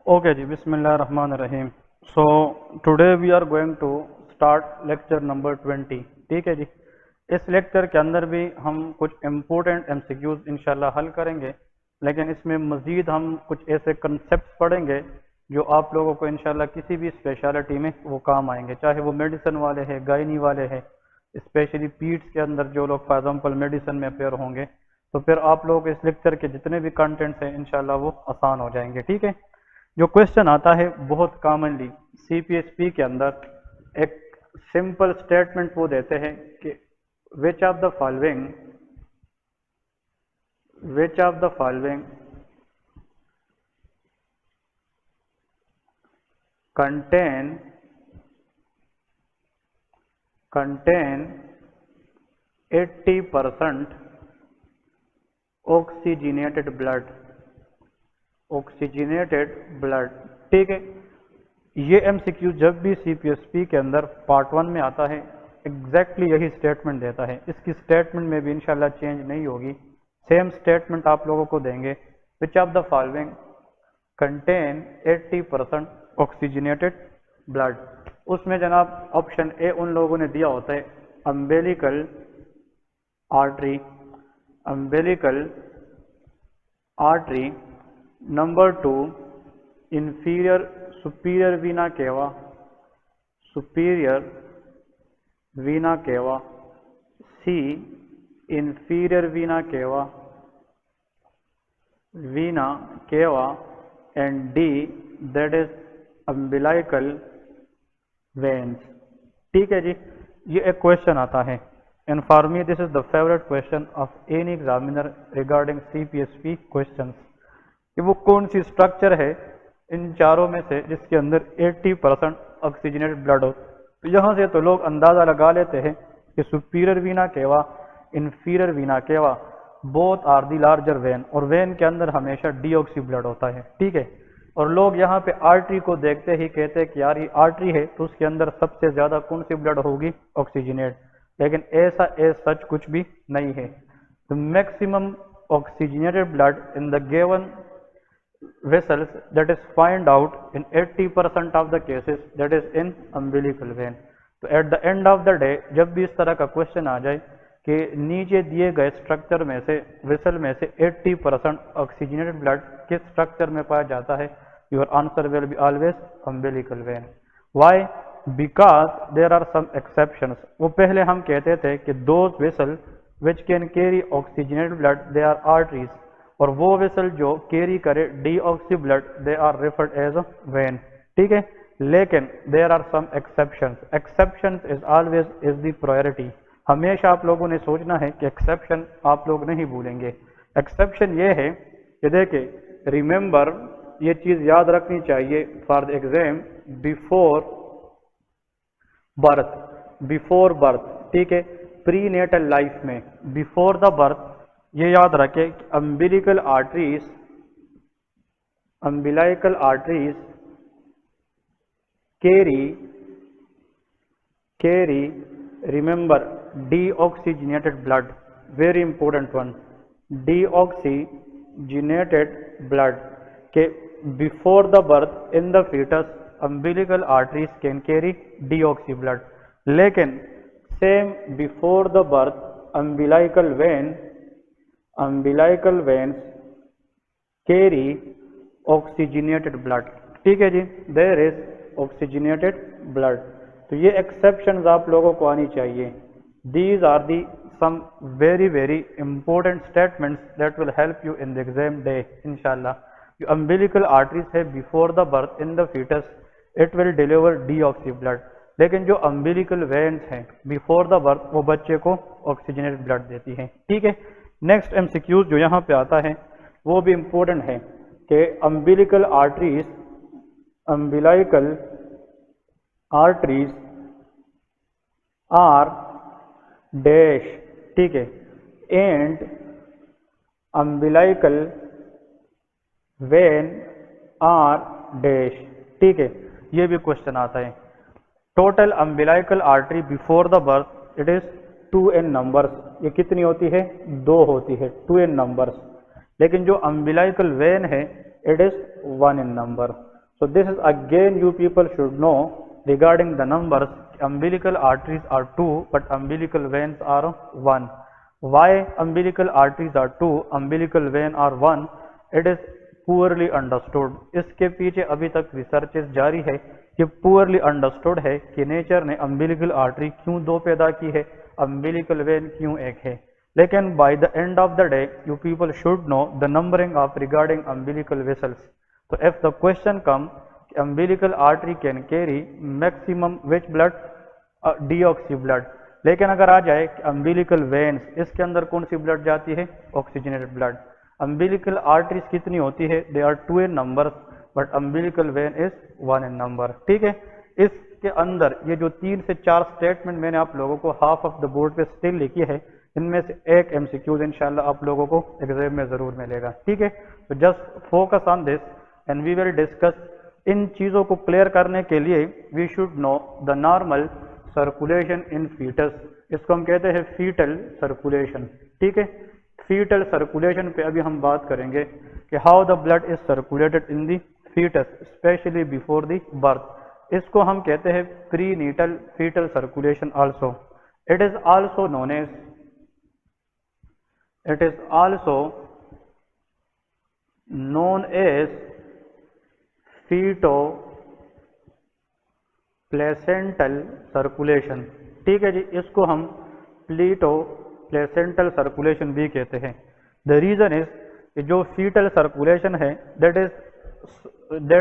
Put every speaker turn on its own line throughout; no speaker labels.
Okay जी, बिस्मिल्लाहिर्रहमानिर्रहीम। So today we are going to start lecture number 20। ठीक है जी। इस लेक्चर के अंदर भी हम कुछ इम्पोर्टेंट एमसीक्यूज इंशाल्लाह हल करेंगे, लेकिन इसमें मज़ीद हम कुछ ऐसे कंसेप्ट पढ़ेंगे जो आप लोगों को इंशाल्लाह किसी भी स्पेशलिटी में वो काम आएंगे, चाहे वो मेडिसिन वाले हैं, गायनी वाले हैं, स्पेशली पीड्स के अंदर जो लोग फॉर एग्जाम्पल मेडिसिन में अपेयर होंगे, तो फिर आप लोगों को इस लेक्चर के जितने भी कंटेंट्स हैं इंशाल्लाह वो आसान हो जाएंगे। ठीक है। जो क्वेश्चन आता है बहुत कॉमनली सीपीएसपी के अंदर, एक सिंपल स्टेटमेंट वो देते हैं कि which of the following contain 80% oxygenated blood. ठीक है। ये एमसीक्यू जब भी सीपीएसपी के अंदर पार्ट 1 में आता है एग्जैक्टली यही स्टेटमेंट देता है। इसकी स्टेटमेंट में भी इंशाल्लाह चेंज नहीं होगी, सेम स्टेटमेंट आप लोगों को देंगे। विच of the following contain 80% oxygenated blood. उसमें जनाब ऑप्शन ए उन लोगों ने दिया होता है umbilical artery, number 2 superior vena cava, C inferior vena cava and D that is umbilical veins. ठीक है जी। ये एक क्वेश्चन आता है, and for me this is the favourite question of any examiner regarding CPSP questions, कि वो कौन सी स्ट्रक्चर है इन चारों में से जिसके अंदर 80% ऑक्सीजनेटेड ब्लड हो। तो यहाँ से तो लोग अंदाज़ा लगा लेते हैं कि सुपीरियर वीना केवा, inferior vena cava both are the larger vein, और वेन के अंदर हमेशा डीऑक्सी ब्लड होता है। ठीक है। और लोग यहाँ पे आर्टरी को देखते ही कहते हैं कि यार ये आर्टरी है तो उसके अंदर सबसे ज़्यादा कौन सी ब्लड होगी, ऑक्सीजनेट। लेकिन ऐसा सच कुछ भी नहीं है। The maximum oxygenated blood in the given vessels that is find out in 80% of the cases that is in umbilical vein। तो at the end of the day जब भी इस तरह का क्वेश्चन आ जाए कि नीचे दिए गए स्ट्रक्चर में से, वेसल में से 80% ऑक्सीजनेटेड ब्लड किस स्ट्रक्चर में पाया जाता है, your answer will be always umbilical vein. Why? Because there are some exceptions. वो पहले हम कहते थे कि those vessel which can carry oxygenated blood they are arteries, और वो वेसल जो कैरी करे deoxy blood they are referred as a vein. ठीक है। लेकिन there are some exceptions is always is the priority. हमेशा आप लोगों ने सोचना है कि एक्सेप्शन आप लोग नहीं भूलेंगे। एक्सेप्शन ये है कि देखिए, रिमेंबर, ये चीज याद रखनी चाहिए for the exam, before birth. ठीक है। प्री नेटल लाइफ में बिफोर द बर्थ ये याद रखें कि umbilical arteries carry remember deoxygenated blood, very important one, deoxygenated blood के before the birth in the foetus umbilical arteries can carry deoxy blood. लेकिन same before the birth umbilical veins carry oxygenated blood. ठीक है जी। There is oxygenated blood. तो ये exceptions आप लोगों को आनी चाहिए। These are the some very very important statements that will help you in the exam day इंशाल्लाह। जो अम्बिलिकल आर्टरीज है before the birth in the fetus it will deliver deoxy blood, लेकिन जो अम्बिलिकल वेन्स हैं before the birth वो बच्चे को oxygenated blood देती हैं। ठीक है। नेक्स्ट एमसीक्यूज जो यहाँ पे आता है वो भी इंपॉर्टेंट है कि अम्बिलिकल आर्टरीज आर डैश। ठीक है। And umbilical vein R dash. ठीक है। ये भी क्वेश्चन आता है। Total umbilical artery before the birth it is 2 in numbers. ये कितनी होती है? 2 होती है, 2 in नंबर्स। लेकिन जो अम्बिलाइकल वेन है it is 1 in number. So this is again you people should know regarding the numbers. Umbilical arteries are 2 but umbilical veins are 1. Why umbilical arteries are 2, umbilical vein are 1? It is poorly understood. इसके पीछे अभी तक researches जारी है, ये poorly understood है कि nature ने umbilical artery क्यों 2 पैदा की है, umbilical vein क्यों 1 है. लेकिन by the end of the day you people should know the numbering of regarding umbilical vessels. So if the question come umbilical artery can carry maximum which blood, deoxy blood. लेकिन अगर आ जाए umbilical veins, इसके अंदर कौन सी blood जाती है, oxygenated blood. umbilical arteries कितनी होती है, they are 2 in number but umbilical vein is 1 in number. ठीक है, इसके अंदर ये जो 3 से 4 स्टेटमेंट मैंने आप लोगों को हाफ ऑफ द बोर्ड पे स्टिल लिखी है, इनमें से एक एमसीक्यूज इंशाल्लाह आप लोगों को एग्जाम में जरूर मिलेगा. ठीक है, तो just focus on this and we will discuss. इन चीज़ों को क्लियर करने के लिए we should know the normal circulation in foetus. इसको हम कहते हैं फीटल सर्कुलेशन. ठीक है, फीटल सर्कुलेशन पे अभी हम बात करेंगे कि how the blood is circulated in the foetus specially before the birth. इसको हम कहते हैं prenatal foetal circulation also. It is also known as foetoplacental circulation. ठीक है जी, इसको हम प्लीटो प्लेसेंटल सर्कुलेशन भी कहते हैं. द रीजन इज कि जो फीटल सर्कुलेशन है that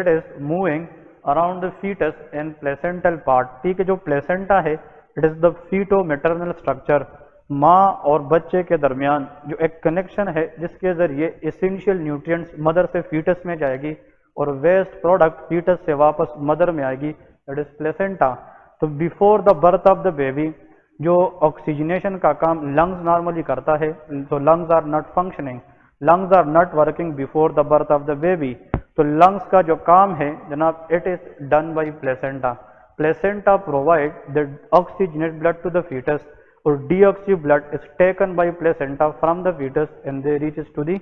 is moving around the fetus and placental part. ठीक है, जो प्लेसेंटा है it is the feto maternal structure. माँ और बच्चे के दरमियान जो एक कनेक्शन है जिसके जरिए एसेंशियल न्यूट्रिएंट्स मदर से फीटस में जाएगी और वेस्ट प्रोडक्ट फीटस से वापस मदर में आएगी, दैट इज प्लेसेंटा. तो before the birth of the baby जो ऑक्सीजनेशन का काम लंग्स नॉर्मली करता है, तो lungs are not functioning, lungs are not working before the birth of the baby. तो लंग्स का जो काम है जनाब it is done by placenta. Placenta provide the oxygenate blood to the fetus और deoxy blood is taken by placenta from the fetus and they reaches to the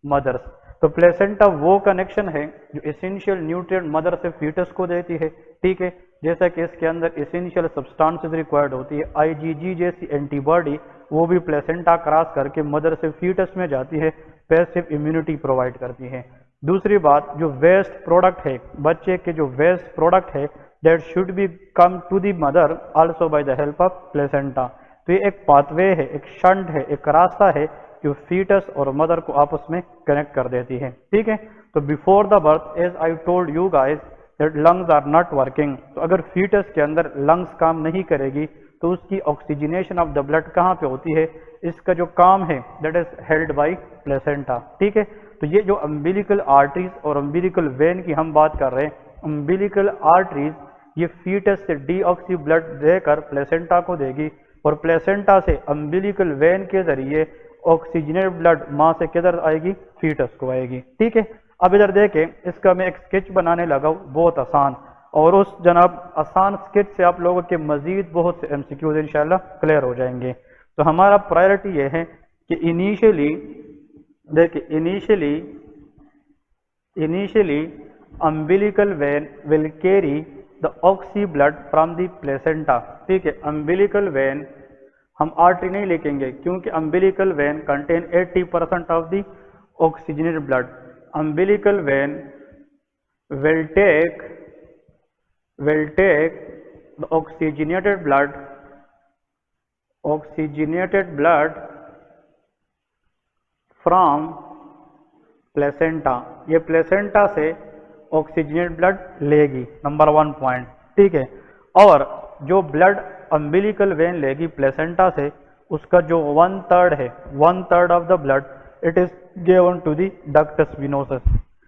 mothers. तो placenta वो connection है जो एसेंशियल न्यूट्रिएंट मदर से foetus को देती है. ठीक है, जैसा कि इसके अंदर एसेंशियल सब्सटेंसेस रिक्वायर्ड होती है, IgG जैसी एंटीबॉडी वो भी प्लेसेंटा क्रॉस करके मदर से फीटस में जाती है, पैसिव इम्यूनिटी प्रोवाइड करती है. दूसरी बात, जो वेस्ट प्रोडक्ट है, बच्चे के जो वेस्ट प्रोडक्ट है that should be come to the mother also by the help of placenta. तो ये एक पाथवे है, एक शंट है, एक रास्ता है जो फीटस और मदर को आपस में कनेक्ट कर देती है. ठीक है, तो before the birth as I told you guys that lungs are not working. तो अगर फीटस के अंदर लंग्स काम नहीं करेगी तो उसकी ऑक्सीजनेशन ऑफ द ब्लड कहाँ पे होती है, इसका जो काम है that is held by placenta. ठीक है, तो ये जो अम्बिलिकल आर्टरीज और अम्बिलिकल वेन की हम बात कर रहे हैं, अम्बिलिकल आर्टरीज ये फीटस से डीऑक्सी ब्लड देकर प्लेसेंटा को देगी और प्लेसेंटा से अम्बिलिकल वेन के जरिए ऑक्सीजनेट ब्लड माँ से किधर आएगी, फीटस को आएगी. ठीक है, अब इधर देखें, इसका मैं एक स्केच बनाने लगा हूँ बहुत आसान, और उस जनाब आसान स्केच से आप लोगों के मजीद बहुत से एमसीक्यूज इंशाल्लाह क्लियर हो जाएंगे. तो हमारा प्रायोरिटी ये है कि इनिशियली देखिए, initially umbilical vein will carry the oxy blood from the placenta. ठीक है, अम्बिलिकल वेन हम आर्टरी नहीं लिखेंगे क्योंकि umbilical vein contain 80% of the oxygenated blood. Umbilical vein will take the oxygenated blood from placenta. ये placenta से oxygenate blood लेगी, number 1 point. ठीक है, और जो ब्लड अम्बिलिकल वेन लेगी प्लेसेंटा से, उसका जो 1/3 है, 1/3 of the blood it is given to the ductus venosus.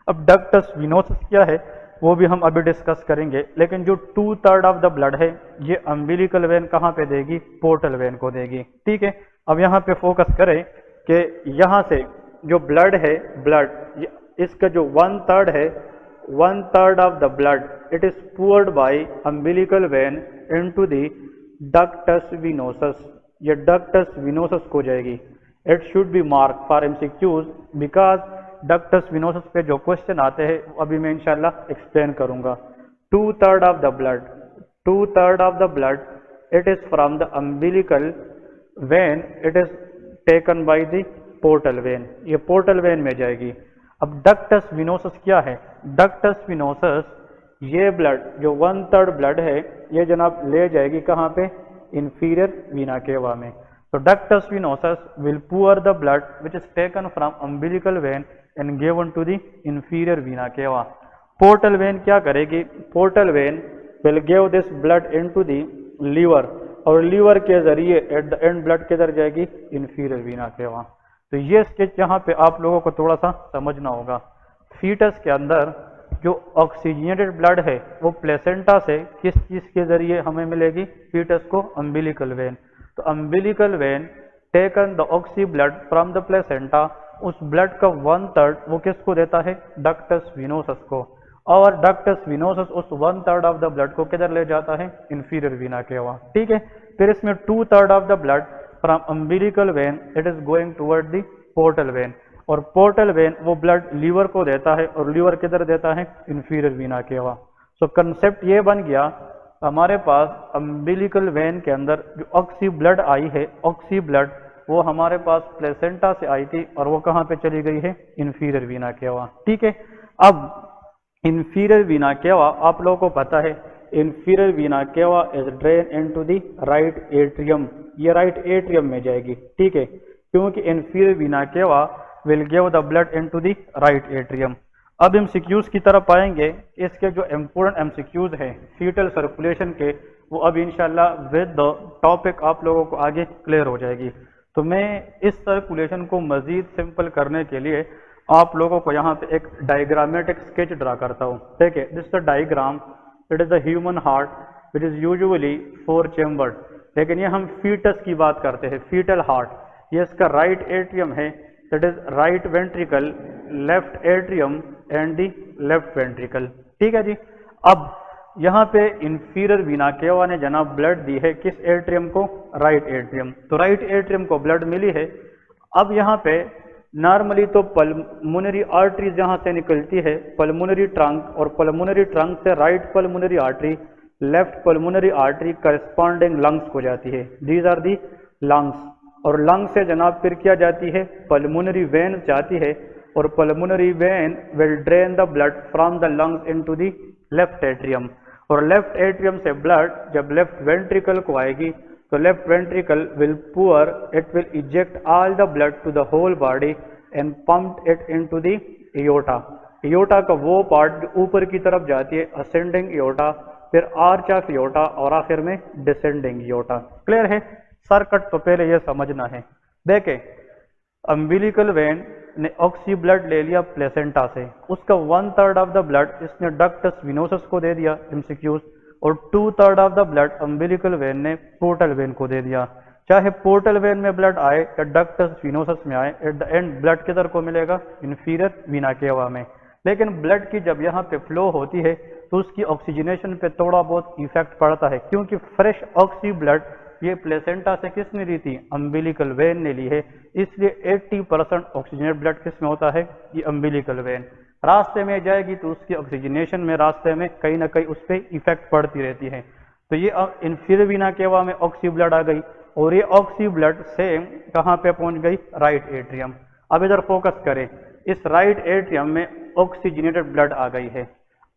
अब डक्टस विनोसस क्या है वो भी हम अभी डिस्कस करेंगे, लेकिन जो 2/3 ऑफ द ब्लड है ये अम्बिलिकल वेन कहाँ पे देगी, पोर्टल वेन को देगी. ठीक है, अब यहाँ पे फोकस करें कि यहाँ से जो ब्लड है, ब्लड इसका जो 1/3 है, 1/3 of the blood it is poured by umbilical vein into the ductus venosus. ये ductus venosus को जाएगी. It should be marked for MCQs because ductus venosus पे जो क्वेश्चन आते हैं अभी मैं इंशाल्लाह एक्सप्लेन करूंगा। 2/3 of the blood, 2/3 of the blood it is from the umbilical when, it is taken by the portal vein, ये पोर्टल वेन में जाएगी। अब डक्टस विनोसस क्या है? डक्टस विनोसस ये ब्लड जो 1/3 ब्लड है ये जनाब ले जाएगी कहाँ पे? इंफीरियर वीना केवा में। तो ductus venosus will pour the blood which is taken from umbilical vein and given to the inferior vena cava. Portal vein क्या करेगी? Portal vein will give this blood into the liver, और liver के जरिए at the end blood किधर जाएगी? Inferior vena केवा। तो ये स्केच यहाँ पे आप लोगों को थोड़ा सा समझना होगा। फीटस के अंदर जो ऑक्सीजनेटेड ब्लड है वो प्लेसेंटा से किस चीज के जरिए हमें मिलेगी? फीटस को अम्बिलिकल वेन। तो umbilical when taken the oxy blood from the placenta, उस ब्लड का 1/3 वो किसको देता है? डक्टस विनोसस को। और डक्टस विनोसस उस 1/3 ऑफ द ब्लड को किधर ले जाता है? इंफीरियर वीना केवा। ठीक है, फिर इसमें 2/3 of the blood from umbilical when it is going toward the portal vein, और पोर्टल वेन वो ब्लड लीवर को देता है, और लीवर किधर देता है? इंफीरियर वीना केवा। सो कंसेप्ट ये बन गया हमारे पास अम्बिलिकल वेन के अंदर जो ऑक्सी ब्लड आई है, ऑक्सी ब्लड वो हमारे पास प्लेसेंटा से आई थी और वो कहाँ पे चली गई है? इंफीरियर वीना केवा। ठीक है, अब इंफीरियर वीना केवा आप लोगों को पता है इंफीरियर वीना केवा is drain into the right atrium, ये राइट एट्रियम में जाएगी। ठीक है, क्योंकि इंफीरियर वीना केवा will give the blood into the right atrium. अब एमसीक्यूज की तरफ आएंगे। इसके जो इम्पोर्टेंट एमसीक्यूज हैं फीटल सर्कुलेशन के, वो अब इंशाल्लाह विद द टॉपिक आप लोगों को आगे क्लियर हो जाएगी। तो मैं इस सर्कुलेशन को मजीद सिंपल करने के लिए आप लोगों को यहाँ पे एक डायग्रामेटिक स्केच ड्रा करता हूँ। ठीक है, this the diagram, it is the human heart which is usually 4 chambered, लेकिन ये हम फीटस की बात करते हैं, फीटल हार्ट। ये इसका राइट एट्रियम है, that is right ventricle, left atrium and the left ventricle. ठीक है जी, अब यहाँ पे इंफीरियर वीना केवा ने जनाब ब्लड दी है किस एट्रियम को? Right atrium. तो राइट एट्रियम को ब्लड मिली है। अब यहाँ पे नॉर्मली तो पल्मोनरी आर्टरीज जहाँ से निकलती है, पल्मोनरी ट्रंक, और पल्मोनरी ट्रंक से right pulmonary artery, left pulmonary artery corresponding lungs को जाती है। दीज आर दी लंग्स, और लंग से जनाब फिर क्या जाती है? पल्मोनरी वेन जाती है, और pulmonary vein will drain the blood from the lungs into the left atrium, और लेफ्ट एट्रियम से ब्लड जब लेफ्ट वेंट्रिकल को आएगी तो left ventricle will pour, it will eject all the blood to the whole body and pump it into the aorta. Aorta का वो part जो ऊपर की तरफ जाती है, असेंडिंग एओर्टा, फिर आर्च ऑफ एओर्टा, और आखिर में डिसेंडिंग एओर्टा। क्लियर है? सर्किट तो पहले ये समझना है। देखें, अम्बिलिकल वेन ने ऑक्सी ब्लड ले लिया प्लेसेंटा से, उसका 1/3 ऑफ द ब्लड इसने डक्टस विनोसस को दे दिया एमसीक्यूज, और 2/3 of the blood umbilical when ने पोर्टल वेन को दे दिया। चाहे पोर्टल वेन में ब्लड आए या डक्टस विनोसस में आए, एट द एंड ब्लड किधर को मिलेगा? इंफीरियर वीना केवा में। लेकिन ब्लड की जब यहाँ पे फ्लो होती है तो उसकी ऑक्सीजनेशन पे थोड़ा बहुत इफेक्ट पड़ता है, क्योंकि फ्रेश ऑक्सी ब्लड ये प्लेसेंटा से किसने ली थी? अम्बिलिकल वेन ने ली है, इसलिए 80% ऑक्सीजनेट ब्लड किस में होता है? ये अम्बिलिकल वेन। रास्ते में जाएगी तो उसकी ऑक्सीजनेशन में रास्ते में कहीं ना कहीं उस पर इफेक्ट पड़ती रहती है। तो ये इंफीरियर वीना केवा में ऑक्सी ब्लड आ गई, और ये ऑक्सी ब्लड से कहाँ पे पहुंच गई? Right atrium. अब इधर फोकस करें, इस राइट एट्रियम में ऑक्सीजनेटेड ब्लड आ गई है।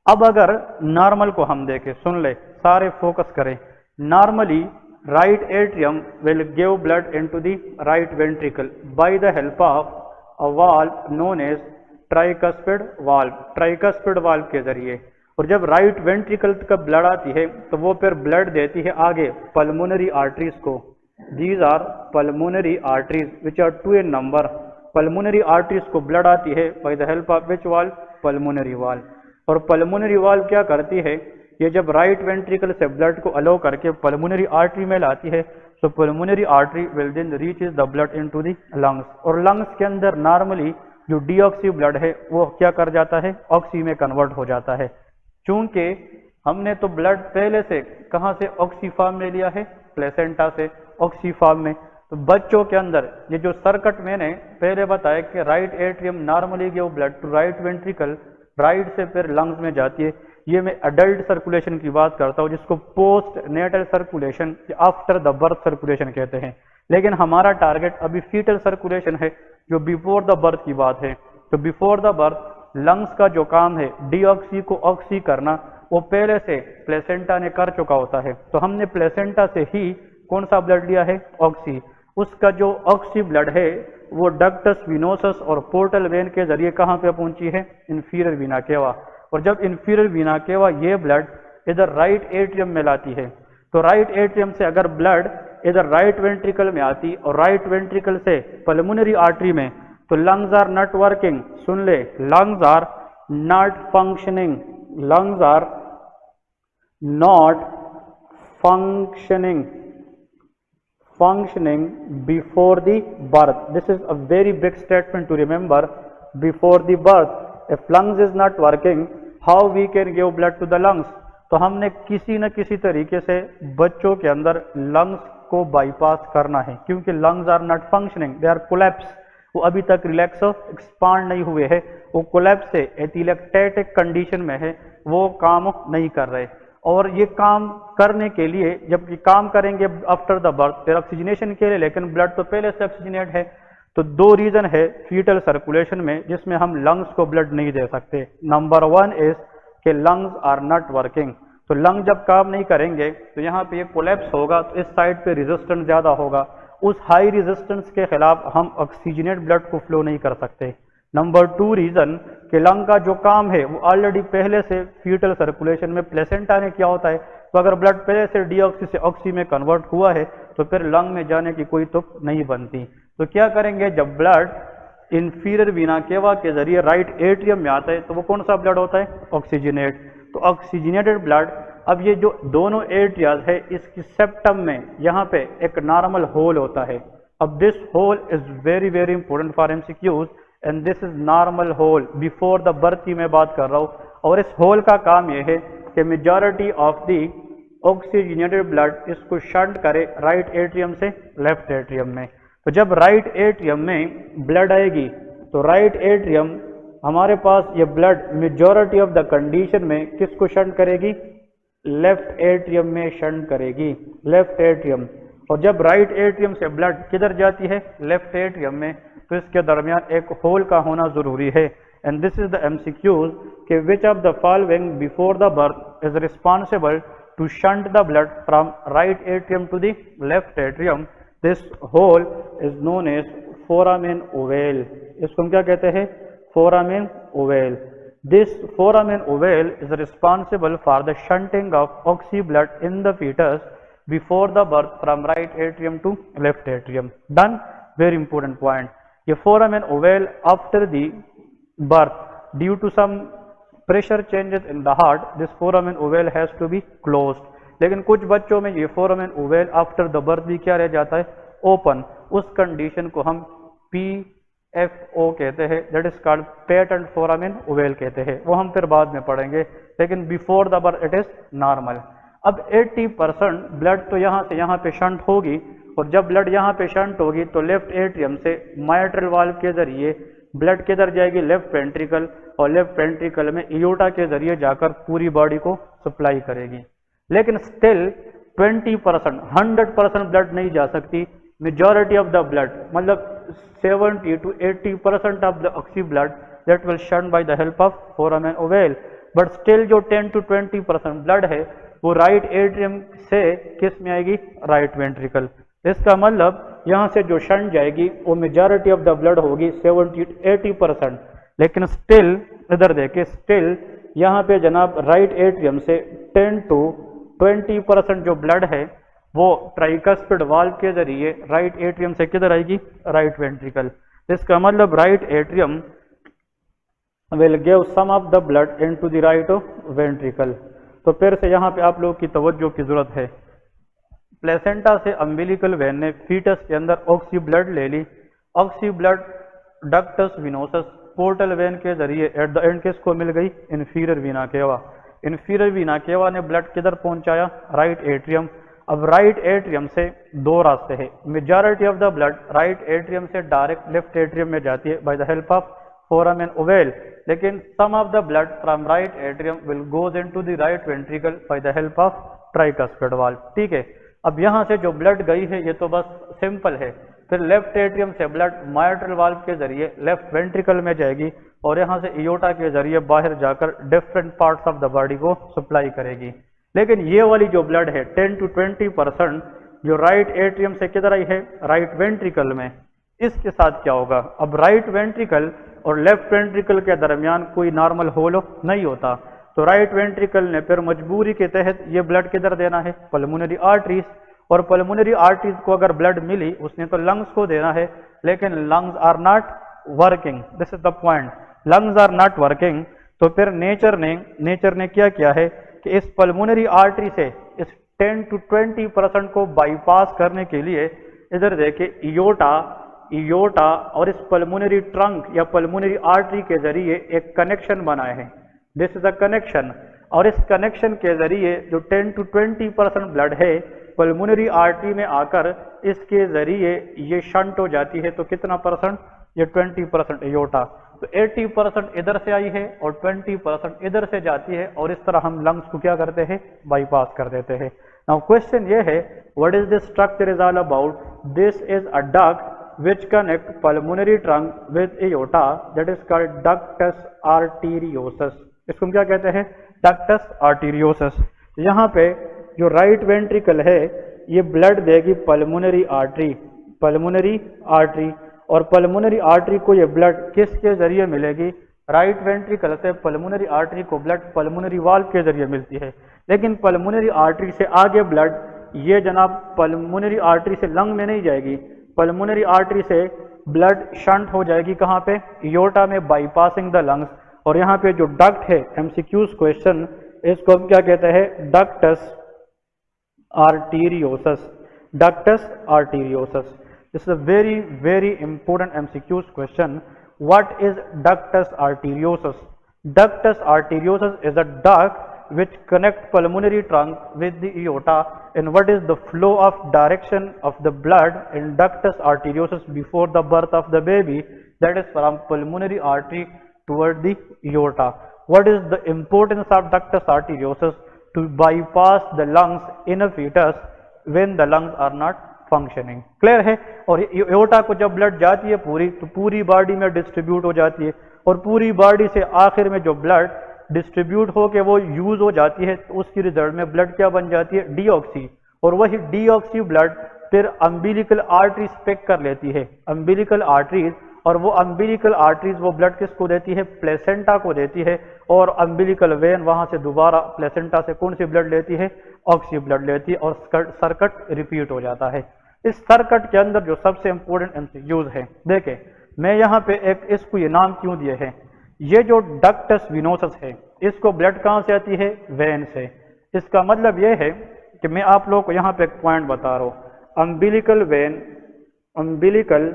अब अगर नॉर्मल को हम देखें, सुन ले सारे, फोकस करें। Normally right atrium will give blood into the right ventricle by the help of a valve known as tricuspid valve, tricuspid valve के जरिए। और जब राइट वेंट्रिकल का ब्लड आती है तो वो फिर ब्लड देती है आगे पल्मोनरी आर्टरीज को। These are pulmonary arteries which are 2 in number। Pulmonary arteries को ब्लड आती है by the help of which valve? Pulmonary valve. और पल्मोनरी वाल्व क्या करती है? ये जब राइट वेंट्रिकल से ब्लड को अलो करके पल्मोनरी आर्टरी में लाती है, तो pulmonary artery will then reaches the blood into the lungs, और लंग्स के अंदर नॉर्मली जो डीऑक्सी ब्लड है वो क्या कर जाता है? ऑक्सी में कन्वर्ट हो जाता है। चूंकि हमने तो ब्लड पहले से कहाँ से? ऑक्सी फॉर्म ले लिया है, प्लेसेंटा से ऑक्सी फॉर्म में। तो बच्चों के अंदर ये जो सर्किट मैंने पहले बताया कि right atrium normally give blood to right ventricle, right से फिर लंग्स में जाती है। ये मैं अडल्ट सर्कुलेशन की बात करता हूँ, जिसको post natal circulation after the birth circulation कहते हैं। लेकिन हमारा टारगेट अभी फीटल सर्कुलेशन है, जो बिफोर द बर्थ की बात है। तो बिफोर द बर्थ लंग्स का जो काम है डीऑक्सी को ऑक्सी करना, वो पहले से प्लेसेंटा ने कर चुका होता है। तो हमने प्लेसेंटा से ही कौन सा ब्लड लिया है? ऑक्सी। उसका जो ऑक्सी ब्लड है वो डक्टस विनोसस और पोर्टल वेन के जरिए कहाँ पे पहुंची है? इंफीरियर वीना केवा। और जब इंफीरियर वीना केवा ये ब्लड इधर राइट एट्रियम में लाती है, तो राइट एट्रियम से अगर ब्लड इधर राइट वेंट्रिकल में आती और राइट वेंट्रिकल से पल्मोनरी आर्टरी में, तो लंग्स आर नॉट वर्किंग। सुन ले, lungs are not functioning, lungs are not functioning before the birth. This is a very big statement to remember. Before the birth, if lungs is not working, how we can give blood to the lungs? तो हमने किसी न किसी तरीके से बच्चों के अंदर लंग्स को बाईपास करना है, क्योंकि lungs are not functioning, they are collapse. वो अभी तक रिलैक्स एक्सपांड नहीं हुए हैं, वो कोलैप्स से एथिलेक्टेटिक कंडीशन में है, वो काम नहीं कर रहे। और ये काम करने के लिए जबकि काम करेंगे आफ्टर द बर्थ फिर ऑक्सीजनेशन के लिए, लेकिन ब्लड तो पहले से ऑक्सीजनेट है। तो दो रीजन है फीटल सर्कुलेशन में जिसमें हम लंग्स को ब्लड नहीं दे सकते। नंबर 1 इज कि लंग्स आर नॉट वर्किंग। तो लंग जब काम नहीं करेंगे तो यहाँ पे ये कोलैप्स होगा, तो इस साइड पे रेजिस्टेंस ज्यादा होगा, उस हाई रेजिस्टेंस के खिलाफ हम ऑक्सीजनेट ब्लड को फ्लो नहीं कर सकते। नंबर 2 रीजन कि लंग का जो काम है वो ऑलरेडी पहले से फीटल सर्कुलेशन में प्लेसेंटा ने किया होता है। तो अगर ब्लड पहले से डीऑक्सी से ऑक्सी में कन्वर्ट हुआ है तो फिर लंग में जाने की कोई तुक नहीं बनती। तो क्या करेंगे, जब ब्लड इंफीरियर वीना केवा के जरिए राइट एट्रियम में आता है तो वो कौन सा ब्लड होता है? ऑक्सीजनेट। तो ऑक्सीजनेटेड ब्लड, अब ये जो दोनों एट्रियाज है इसकी सेप्टम में यहाँ पे एक नॉर्मल होल होता है। अब this hole is very very important for MCQs and this is normal hole. Before the birth की मैं बात कर रहा हूँ, और इस होल का काम यह है कि majority of the oxygenated blood इसको शंट करे राइट एट्रियम से लेफ्ट एट्रियम में। तो जब राइट एट्रियम में ब्लड आएगी तो राइट एट्रियम हमारे पास ये blood majority of the condition में किसको शंट करेगी? लेफ्ट एट्रियम में शंट करेगी, लेफ्ट एट्रियम। और जब राइट एट्रियम से ब्लड किधर जाती है? लेफ्ट एट्रियम में, तो इसके दरमियान एक होल का होना जरूरी है। And this is the MCQs कि which of the following before the birth is responsible to shunt the blood from right atrium to the left atrium. This hole is known as foramen ovale. इसको हम क्या कहते हैं? Foramen ovale. This foramen ovale is responsible for the shunting of oxy blood in the fetus before the birth from right atrium to left atrium. Done? Very important point. ये foramen ovale after the birth, due to some pressure changes in the heart, this foramen ovale has to be closed. लेकिन कुछ बच्चों में ये foramen ovale after the birth भी क्या रह जाता है? ओपन। उस कंडीशन को हम PFO कहते हैं, that is called patent foramen ovale कहते हैं, वो हम फिर बाद में पढ़ेंगे। लेकिन before the birth it is normal. अब 80% ब्लड तो यहाँ से यहाँ पे शंट होगी, और जब ब्लड यहाँ पे शंट होगी तो लेफ्ट एट्रियम से माइट्रल वाल्व के जरिए ब्लड किधर जाएगी? लेफ्ट वेंट्रिकल, और लेफ्ट वेंट्रिकल में इयोटा के जरिए जाकर पूरी बॉडी को सप्लाई करेगी। लेकिन स्टिल 20%, 100% ब्लड नहीं जा सकती। मेजॉरिटी ऑफ द ब्लड, मतलब 70 to 80% of the oxy blood that will shunt by the help of foramen ovale, but still जो 10 to 20% ब्लड है वो राइट एट्रियम से किस में आएगी? Right ventricle. इसका मतलब यहाँ से जो शंट जाएगी वो मेजॉरिटी ऑफ द ब्लड होगी 70 to 80%, लेकिन स्टिल इधर देखिए, स्टिल यहाँ पे जनाब राइट एट्रियम से 10 to 20% जो ब्लड है वो ट्राइकस्पिड वाल्व के जरिए राइट एट्रियम से किधर आएगी? Right ventricle. इसका मतलब right atrium will give some of the blood into the right ventricle. तो फिर से यहाँ पे आप लोगों की तवज्जो की जरूरत है। प्लेसेंटा से अम्बिलिकल वेन ने फीटस के अंदर ऑक्सी ब्लड ले ली। Oxy blood ductus venosus portal vein के जरिए एट द एंड किसको मिल गई? इंफीरियर वीना केवा। इंफीरियर वीना केवा ने ब्लड किधर पहुंचाया? Right atrium. अब राइट एट्रियम से दो रास्ते हैं, majority of the blood right atrium से डायरेक्ट लेफ्ट एट्रियम में जाती है by the help of foramen ovale, लेकिन some of the blood from right atrium will goes into the right ventricle by the help of tricuspid valve. ठीक है, अब यहाँ से जो ब्लड गई है ये तो बस सिंपल है, फिर लेफ्ट एट्रियम से ब्लड माइट्रल वाल्व के जरिए लेफ्ट वेंट्रिकल में जाएगी और यहाँ से इयोटा के जरिए बाहर जाकर different parts of the body को सप्लाई करेगी। लेकिन ये वाली जो ब्लड है 10 to 20% जो राइट एट्रियम से किधर आई है, राइट वेंट्रिकल में, इसके साथ क्या होगा? अब राइट वेंट्रिकल और लेफ्ट वेंट्रिकल के दरमियान कोई नॉर्मल होल नहीं होता, तो राइट वेंट्रिकल ने फिर मजबूरी के तहत ये ब्लड किधर देना है, पल्मोनरी आर्टरीज, और पल्मोनरी आर्टरीज को अगर ब्लड मिली उसने तो लंग्स को देना है, लेकिन lungs are not working, this is the point, lungs are not working. तो फिर नेचर ने क्या किया है कि इस पल्मोनरी आर्टरी से इस 10 to 20% को बाईपास करने के लिए इधर देखिए इयोटा और इस पल्मोनरी ट्रंक या पल्मोनरी आर्टरी के जरिए एक कनेक्शन बनाए हैं, दिस इज अ कनेक्शन, और इस कनेक्शन के जरिए जो 10 to 20% ब्लड है पल्मोनरी आर्टरी में आकर इसके जरिए ये शंट हो जाती है, तो कितना परसेंट, ये 20% इयोटा, तो 80% इधर से आई है और 20% इधर से जाती है, और इस तरह हम लंग्स को क्या करते हैं, बाईपास कर देते हैं। नाउ क्वेश्चन ये है, what is this structure is all about? This is a duct which connect pulmonary trunk with aorta, that is called ductus arteriosus। इसको हम क्या कहते हैं, ductus arteriosus। यहाँ पे जो राइट वेंट्रिकल है ये ब्लड देगी पल्मोनरी आर्टरी, और पल्मोनरी आर्टरी को ये ब्लड किसके जरिए मिलेगी, राइट वेंट्रिकल से पल्मोनरी आर्टरी को ब्लड पल्मोनरी वाल्व के जरिए मिलती है, लेकिन पल्मोनरी आर्टरी से आगे ब्लड ये जनाब पल्मोनरी आर्टरी से लंग में नहीं जाएगी, पल्मोनरी आर्टरी से ब्लड शंट हो जाएगी कहाँ पे, इयोटा में, बाईपासिंग द लंग्स। और यहाँ पे जो डक्ट है, एमसीक्यूज क्वेश्चन, इसको हम क्या कहते हैं, ductus arteriosus, ductus arteriosus. This is a very very important MCQs question. What is ductus arteriosus? Ductus arteriosus is a duct which connects pulmonary trunk with the aorta. And what is the flow of direction of the blood in ductus arteriosus before the birth of the baby? That is from pulmonary artery toward the aorta. What is the importance of ductus arteriosus? To bypass the lungs in a fetus when the lungs are not functioning. Clear है? और aorta को जब blood जाती है पूरी, तो पूरी body में डिस्ट्रीब्यूट हो जाती है, और पूरी बॉडी से आखिर में जो ब्लड डिस्ट्रीब्यूट होके वो यूज हो जाती है, तो उसकी रिजल्ट में ब्लड क्या बन जाती है, डीऑक्सी, और वही डीऑक्सी ब्लड फिर अम्बिलिकल आर्टरीज पिक कर लेती है, अम्बिलिकल आर्टरीज, और वो अम्बिलिकल आर्टरीज वो ब्लड किसको देती है, प्लेसेंटा को देती है, और अम्बिलिकल वेन वहां से दोबारा प्लेसेंटा से कौन सी ब्लड लेती है, ऑक्सी ब्लड लेती है, और सर्किट रिपीट हो जाता है। इस सर्किट के अंदर जो सबसे इंपॉर्टेंट एमसीक्यूज है, देखें मैं यहाँ पे एक इसको ये नाम क्यों दिए हैं, ये जो डक्टस विनोसस है इसको ब्लड कहाँ से आती है, वेन से। इसका मतलब ये है कि मैं आप लोगों को यहाँ पे एक पॉइंट बता रहा हूँ, अम्बिलिकल वेन, अम्बिलिकल,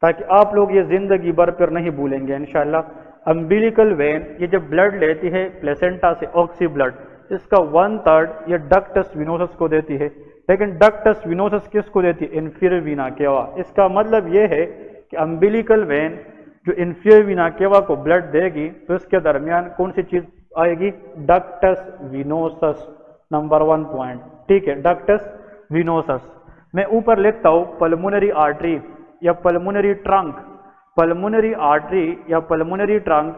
ताकि आप लोग ये जिंदगी भर पर नहीं भूलेंगे इंशाल्लाह। अम्बिलिकल वेन ये जब ब्लड लेती है प्लेसेंटा से ऑक्सी ब्लड, इसका 1/3 ये डक्टस विनोसस को देती है, लेकिन डक्टस विनोसस किसको देती है, इंफीरियर वीना केवा। इसका मतलब ये है कि अम्बिलिकल वेन जो इंफीरियर वीना केवा को ब्लड देगी तो इसके दरमियान कौन सी चीज आएगी, डक्टस विनोसस, नंबर 1 पॉइंट, ठीक है, डक्टस विनोसस। मैं ऊपर लिखता हूँ पल्मोनरी आर्टरी या पल्मोनरी ट्रंक, पल्मोनरी आर्टरी या पल्मोनरी ट्रंक,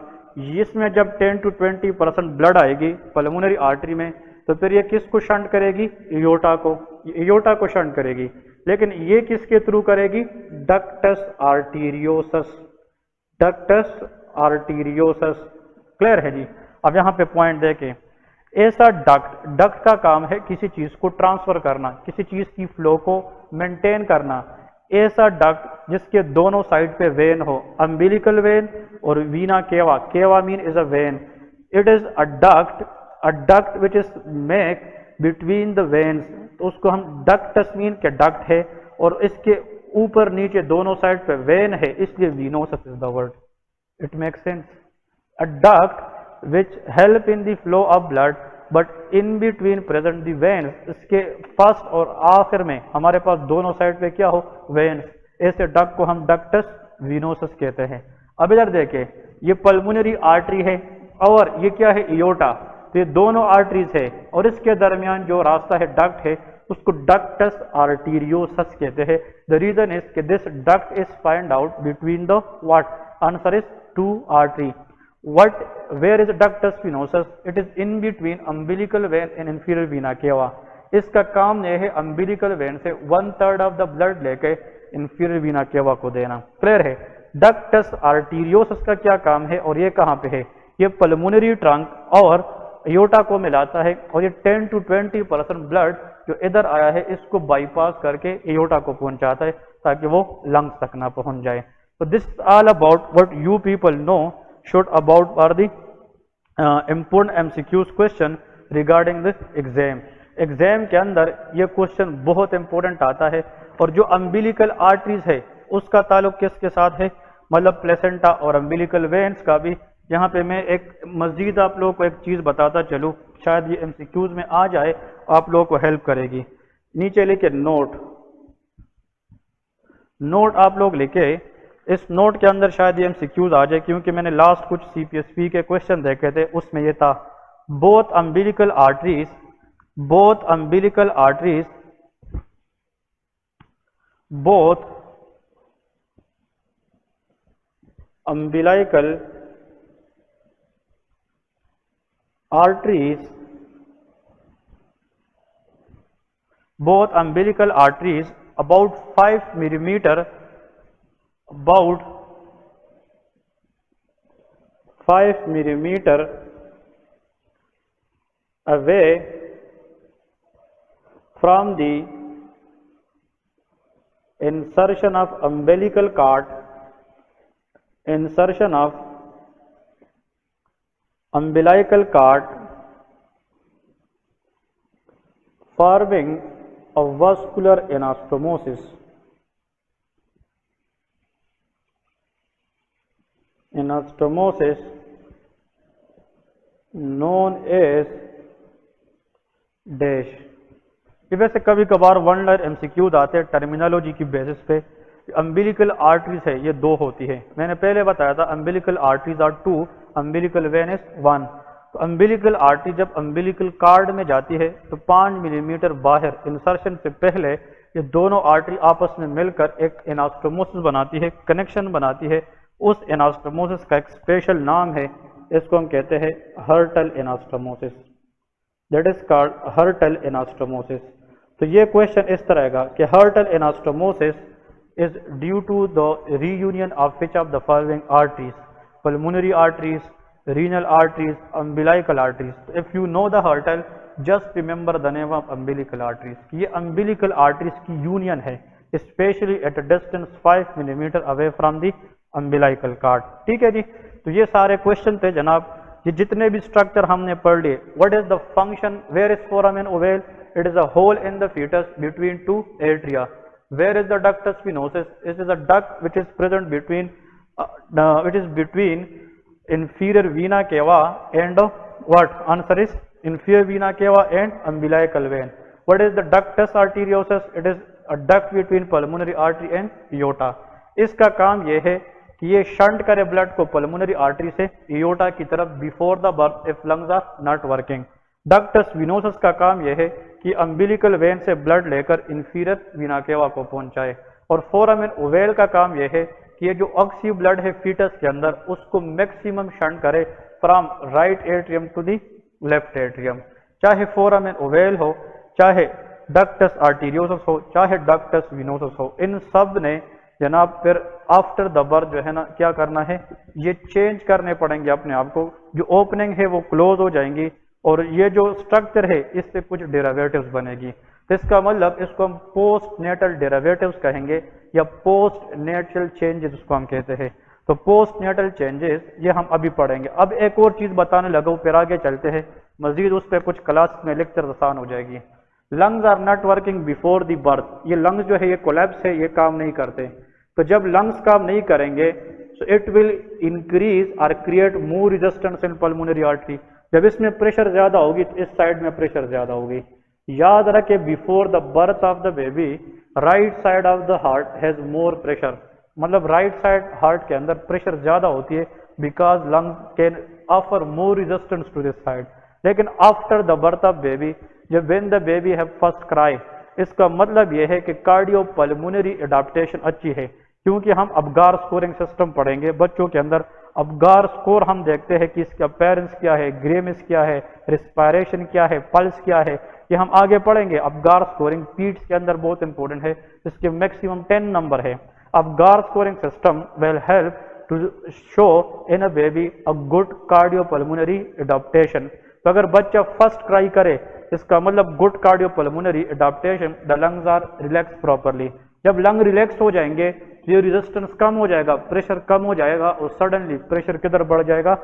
इसमें जब 10 to 20% ब्लड आएगी पल्मोनरी आर्टरी में, तो फिर ये किसको शंट करेगी, एओर्टा को, एओर्टा को शंट करेगी, लेकिन ये किसके थ्रू करेगी, डक्टस आर्टीरियोसस, डक्टस आर्टीरियोसस। क्लियर है जी? अब यहाँ पे पॉइंट देखें, ऐसा डक्ट का काम है किसी चीज को ट्रांसफर करना, किसी चीज की फ्लो को मेंटेन करना। ऐसा डक्ट जिसके दोनों साइड पे वेन हो, अम्बिलिकल वेन और वीना केवा, केवा mean is a when, it is a duct which is make between the veins, तो उसको हम डक्टस मीन के डक्ट है, और इसके ऊपर नीचे दोनों साइड पे वेन है, इसलिए venosus is the word. It make sense? A duct which help in the flow of blood but in between present the veins, इसके फर्स्ट और आखिर में हमारे पास दोनों साइड पे क्या हो, वेन्स। ऐसे डक्ट को हम डक्टस विनोसस कहते हैं। अब इधर देखें, ये पल्मोनरी आर्टरी है और ये क्या है, एओर्टा। तो ये दोनों आर्टरीज है और इसके दरमियान जो रास्ता है, डक्ट है, उसको डक्टस आर्टीरियोसस कहते हैं। द रीजन इज कि this duct is find out between the what, answer is two artery. What, where is ductus venosus? It is in between umbilical vein and inferior vena cava. इसका काम यह है umbilical vein से 1/3 of the blood लेके inferior vena cava को देना। Clear है? ductus arteriosus का क्या काम है और ये कहाँ पे है? ये pulmonary trunk और aorta को मिलाता है और ये 10 to 20% ब्लड जो इधर आया है इसको बाईपास करके aorta को पहुंचाता है ताकि वो लंग्स तक ना पहुंच जाए। तो this all about what you people know should about are the important MCQs question regarding this exam। Exam के अंदर ये क्वेश्चन बहुत इंपॉर्टेंट आता है और जो अम्बिलिकल आर्टरीज है उसका ताल्लुक किसके साथ है, मतलब प्लेसेंटा और अम्बिलिकल वेन्स का भी। यहाँ पे मैं एक मजीद आप लोगों को एक चीज़ बताता चलूँ, शायद ये MCQs में आ जाए, आप लोगों को हेल्प करेगी। नीचे लिखे नोट आप लोग लिखे, इस नोट के अंदर शायद ये MCQs आ जाए, क्योंकि मैंने लास्ट कुछ CPSP के क्वेश्चन देखे थे, उसमें ये था both umbilical arteries about 5 millimeter away from the insertion of umbilical cord, forming a vascular anastomosis known as dash. ये वैसे कभी कभार वन लाइन MCQs आते हैं टर्मिनोलॉजी की बेसिस पे। अम्बिलिकल आर्टरीज है ये दो होती है, मैंने पहले बताया था umbilical arteries are 2, umbilical vein is 1। तो अम्बिलिकल आर्टरी जब अम्बिलिकल कार्ड में जाती है तो 5 मिलीमीटर बाहर इंसर्शन से पहले ये दोनों आर्टरी आपस में मिलकर एक एनास्टोमोसिस बनाती है, कनेक्शन बनाती है। उस एनास्टोमोसिस का एक स्पेशल नाम है, इसको हम कहते हैं Hyrtl anastomosis, that is called Hyrtl anastomosis. तो ये क्वेश्चन इस तरह का कि Hyrtl anastomosis is due to the reunion of which of the following arteries, pulmonary arteries, renal arteries, umbilical arteries. If you know the Hyrtl, just remember the name of umbilical arteries. ये umbilical arteries की union है, specially at a distance 5 millimeter away from the umbilical cord. ठीक है जी, तो ये सारे question थे जनाब। ये जितने भी स्ट्रक्चर हमने पढ़ लिए, what is the function, where is foramen ovale, it is a hole in the fetus between two atria. Where is the ductus venosus, it is a duct which is present between inferior vena cava and what, answer is inferior vena cava and umbilical vein. What is the ductus arteriosus, it is a duct between pulmonary artery and aorta। इसका काम यह है कि ये shunt करे blood को pulmonary artery से aorta की तरफ before the birth if lungs are not working. Ductus venosus का काम यह है कि अम्बिलिकल वेन से ब्लड लेकर इंफीरियर वीना केवा को पहुंचाए, और फोरामेन ओवेल का काम यह है कि ये जो ऑक्सी ब्लड है फीटस के अंदर उसको मैक्सिमम शंट करे from right atrium to the left atrium. चाहे फोरामेन ओवेल हो, चाहे डक्टस आर्टीरियोसस हो, चाहे डक्टस विनोसस हो, इन सब ने जनाब फिर आफ्टर द बर्थ जो है ना क्या करना है, ये चेंज करने पड़ेंगे अपने आप को। जो ओपनिंग है वो क्लोज हो जाएंगी और ये जो स्ट्रक्चर है इससे कुछ डेरिवेटिव्स बनेगी। तो इसका मतलब इसको हम पोस्ट नेटल डेरिवेटिव्स कहेंगे या पोस्ट नेटल चेंजेस उसको हम कहते हैं। तो पोस्ट नेटल चेंजेस ये हम अभी पढ़ेंगे। अब एक और चीज बताने लगा, फिर आगे चलते हैं मजीद, उस पर कुछ क्लास में लेक्चर आसान हो जाएगी। Lungs are not working before the birth. ये लंग्स जो है ये कोलैप्स है, ये काम नहीं करते। तो जब लंग्स काम नहीं करेंगे सो इट विल इंक्रीज और create more resistance in pulmonary artery. जब इसमें प्रेशर ज्यादा होगी तो इस साइड में प्रेशर ज्यादा होगी। याद रखे before the birth of the baby right side of the heart has more pressure, मतलब राइट साइड हार्ट के अंदर प्रेशर ज्यादा होती है because lungs can offer more resistance to this side. लेकिन after the birth of baby, जब when the baby have first cry, इसका मतलब यह है कि कार्डियो पल्मोनरी एडाप्टेशन अच्छी है, क्योंकि हम अबगार स्कोरिंग सिस्टम पढ़ेंगे बच्चों के अंदर। अबगार स्कोर हम देखते हैं कि इसका अपीयरेंस क्या है, ग्रेमिस क्या है, रिस्पायरेशन क्या है, पल्स क्या है, ये हम आगे पढ़ेंगे। अबगार स्कोरिंग पीट्स के अंदर बहुत इंपॉर्टेंट है, इसके मैक्सिमम 10 नंबर है। Apgar scoring system will help to show in a baby a good cardiopulmonary adaptation. तो अगर बच्चा फर्स्ट क्राई करे इसका मतलब good cardiopulmonary adaptation, the lungs are relax properly. जब लंग रिलैक्स हो जाएंगे ये रेजिस्टेंस कम हो जाएगा, प्रेशर कम हो जाएगा और सडनली प्रेशर किधर बढ़ जाएगा,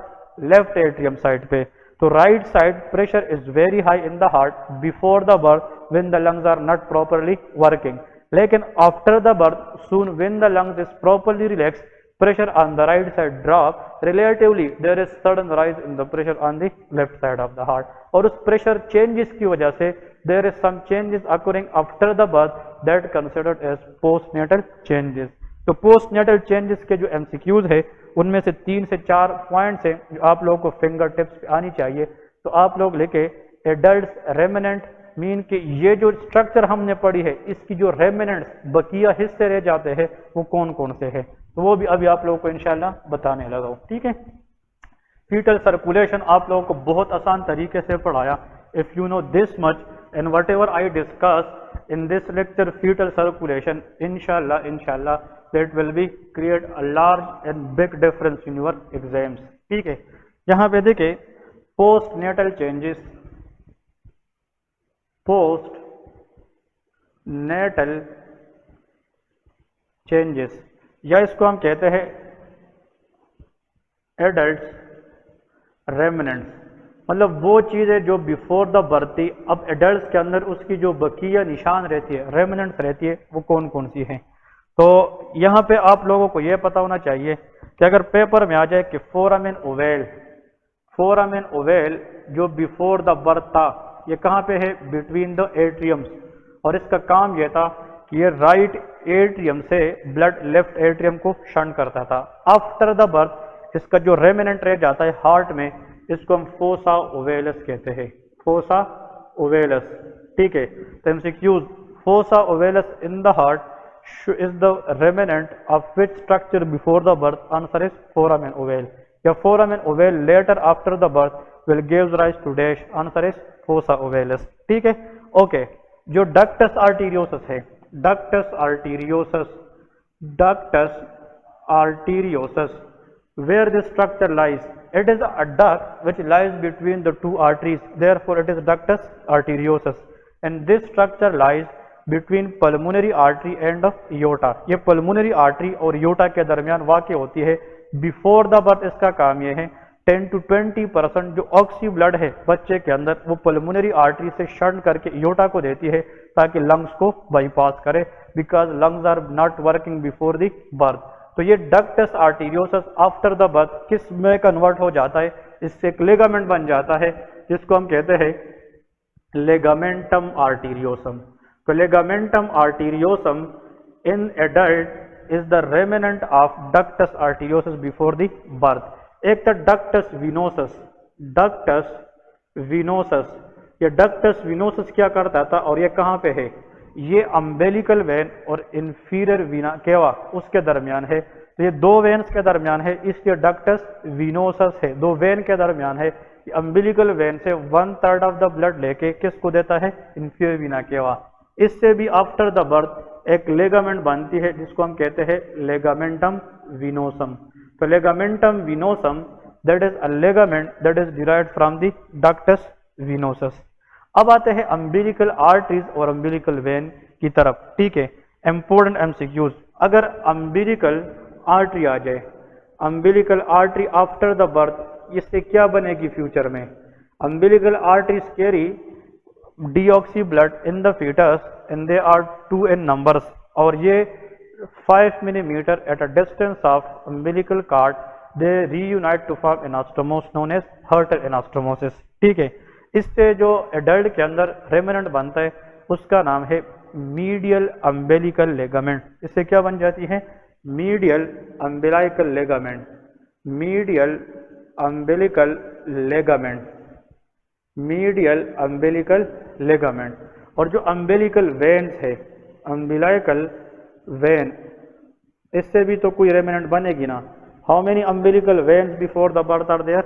लेफ्ट एट्रियम साइड पे। तो right side pressure is very high in the heart before the birth when the lungs are not properly working. लेकिन after the birth soon when the lungs is properly relax, pressure on the right side drop, relatively there is sudden rise in the pressure on the left side of the heart। और उस pressure changes की वजह से there is some changes occurring after the birth that considered as postnatal changes। तो postnatal changes के जो MCQs है उनमें से 3 से 4 पॉइंट्स हैं जो आप लोगों को फिंगर टिप्स पे आनी चाहिए। तो आप लोग लेके एडल्ट रेमिनेंट मीन कि ये जो स्ट्रक्चर हमने पढ़ी है इसकी जो रेमिनेंट्स बकिया हिस्से रह जाते हैं वो कौन कौन से हैं, तो वो भी अभी आप लोगों को इंशाल्लाह बताने लगा हूं। ठीक है, फीटल सर्कुलेशन आप लोगों को बहुत आसान तरीके से पढ़ाया। If you know this much and whatever I discuss in this lecture fetal circulation, इंशाल्लाह that will be create a large and big difference in your exams. ठीक है, यहाँ पे देखे postnatal changes, postnatal changes या इसको हम कहते हैं एडल्ट्स रेमिनेंट्स, मतलब वो चीज़ें जो बिफोर द बर्थ थी अब एडल्ट्स के अंदर उसकी जो बकिया निशान रहती है, रेमिनेंट्स रहती है, वो कौन कौन सी हैं। तो यहाँ पे आप लोगों को ये पता होना चाहिए कि अगर पेपर में आ जाए कि फोरामेन ओवेल, फोरामेन ओवेल जो बिफोर द बर्थ था ये कहाँ पे है, बिटवीन द एट्रियम्स, और इसका काम यह था कि ये राइट एट्रियम से ब्लड लेफ्ट एट्रियम को शंट करता था। आफ्टर द बर्थ इसका जो रेमिनेंट रह जाता है हार्ट में इसको हम फोसा ओवेलस कहते हैं, फोसा ओवेलस। ठीक है, तो MCQs, fossa ovalis in the heart is the remnant of which structure before the birth, answer is foramen ovale. या foramen ovale later after the birth will gives rise to dash, answer is fossa ovalis. ठीक है, okay. जो ductus arteriosus है, ductus arteriosus, ductus arteriosus, where this structure lies, it is a duct which lies between the two arteries, therefore it is ductus arteriosus, and this structure lies between pulmonary artery and aorta। ये pulmonary artery और aorta के दरमियान वाक़ होती है। Before the birth इसका काम ये है 10 to 20% जो ऑक्सी ब्लड है बच्चे के अंदर वो पल्मोनरी आर्टरी से शंट करके एओर्टा को देती है ताकि लंग्स को बाईपास करे, because lungs are not working before the birth. तो ये ductus arteriosus after the birth किस में कन्वर्ट हो जाता है, इससे एक लेगामेंट बन जाता है जिसको हम कहते हैं लेगामेंटम आर्टीरियोसम। तो ligamentum arteriosum in adult is the remnant of ductus arteriosus before the birth. एक था डक्टस विनोसस, डक्टस विनोसस, ये डक्टस विनोसस क्या करता था और ये कहाँ पे है, ये अम्बेलिकल वेन और इंफीरियर वीना केवा उसके दरमियान है। तो ये दो वेन्स के दरमियान है, इसलिए डक्टस विनोसस है, दो वेन के दरमियान है। अम्बेलिकल वेन से 1/3 ऑफ द ब्लड लेके किसको देता है, इंफीरियर वीना केवा। इससे भी आफ्टर द बर्थ एक लेगामेंट बनती है जिसको हम कहते हैं लेगामेंटम विनोसम। तो ligamentum venosum that is a ligament that is derived from the ductus venosus. अब आते हैं अम्बिलिकल आर्टरीज और अम्बिलिकल वेन की तरफ। ठीक है, इंपॉर्टेंट एमसीक्यूज, अगर अम्बिलिकल आर्टरी आ जाए, umbilical artery after the birth, इससे क्या बनेगी फ्यूचर में, umbilical arteries carry deoxy blood in the fetus and they are 2 in numbers, और ये 5 millimeter at a distance of umbilical cord they reunite to form anastomose known as Hyrtl anastomosis. ठीक है, इससे जो एडल्ट के अंदर remnant बनता है उसका नाम है मीडियल अम्बिलिकल लेगामेंट। इससे क्या बन जाती है? Medial umbilical ligament, medial umbilical ligament, medial umbilical ligament. और जो अम्बिलिकल वेन्स है, अम्बिलिकल वेन, इससे भी तो कोई रेमिनेंट बनेगी ना। How many umbilical veins before the birth are there?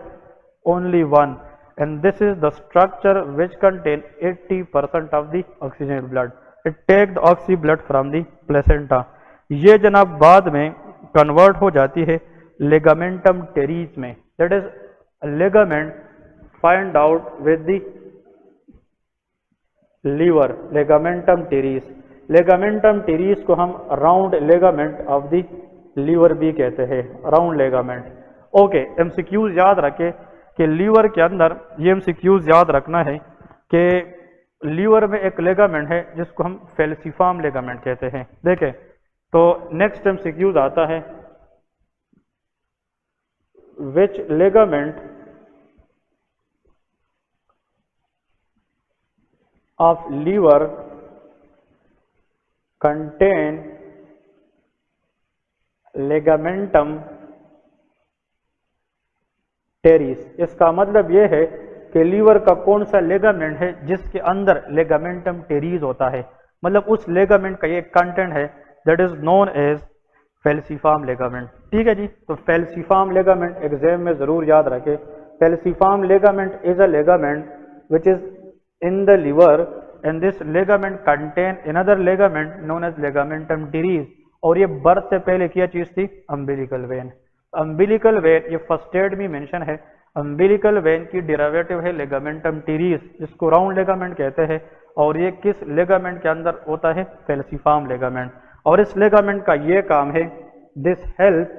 Only one, and this is the structure which contain 80% of the oxygenated blood. It take the oxy blood from the placenta. ये जनाब बाद में convert हो जाती है ligamentum teres में। That is ligament find out with the liver, ligamentum teres. Ligamentum teres को हम round ligament of the liver भी कहते हैं, राउंड लेगामेंट। ओके, एमसीक्यूज याद रखें कि लीवर के अंदर, ये एमसीक्यूज याद रखना है कि लीवर में एक लेगामेंट है जिसको हम फेल्सिफॉर्म लेगामेंट कहते हैं। देखें तो नेक्स्ट एमसीक्यूज आता है, विच ligament of liver contain लेगामेंटम teres. इसका मतलब यह है कि लीवर का कौन सा लेगामेंट है जिसके अंदर लेगामेंटम टेरीज होता है, मतलब उस लेगामेंट का ये कंटेंट है, that is known as falciform ligament. ठीक है जी, तो फेल्सिफॉर्म लेगामेंट एग्जाम में जरूर याद रखें। Falciform ligament is a ligament which is in the liver and this ligament contain another ligament known as ligamentum teres. और ये बर्थ से पहले क्या चीज थी? Umbilical vein. अम्बिलिकल वेन, ये फर्स्ट एड में मेंशन है, अम्बिलिकल वेन की डेरिवेटिव है लेगामेंटम टेरीज, जिसको राउंड लेगामेंट कहते हैं। और ये किस लेगामेंट के अंदर होता है? फेल्सिफॉर्म लेगामेंट। और इस लेगामेंट का ये काम है, दिस हेल्प,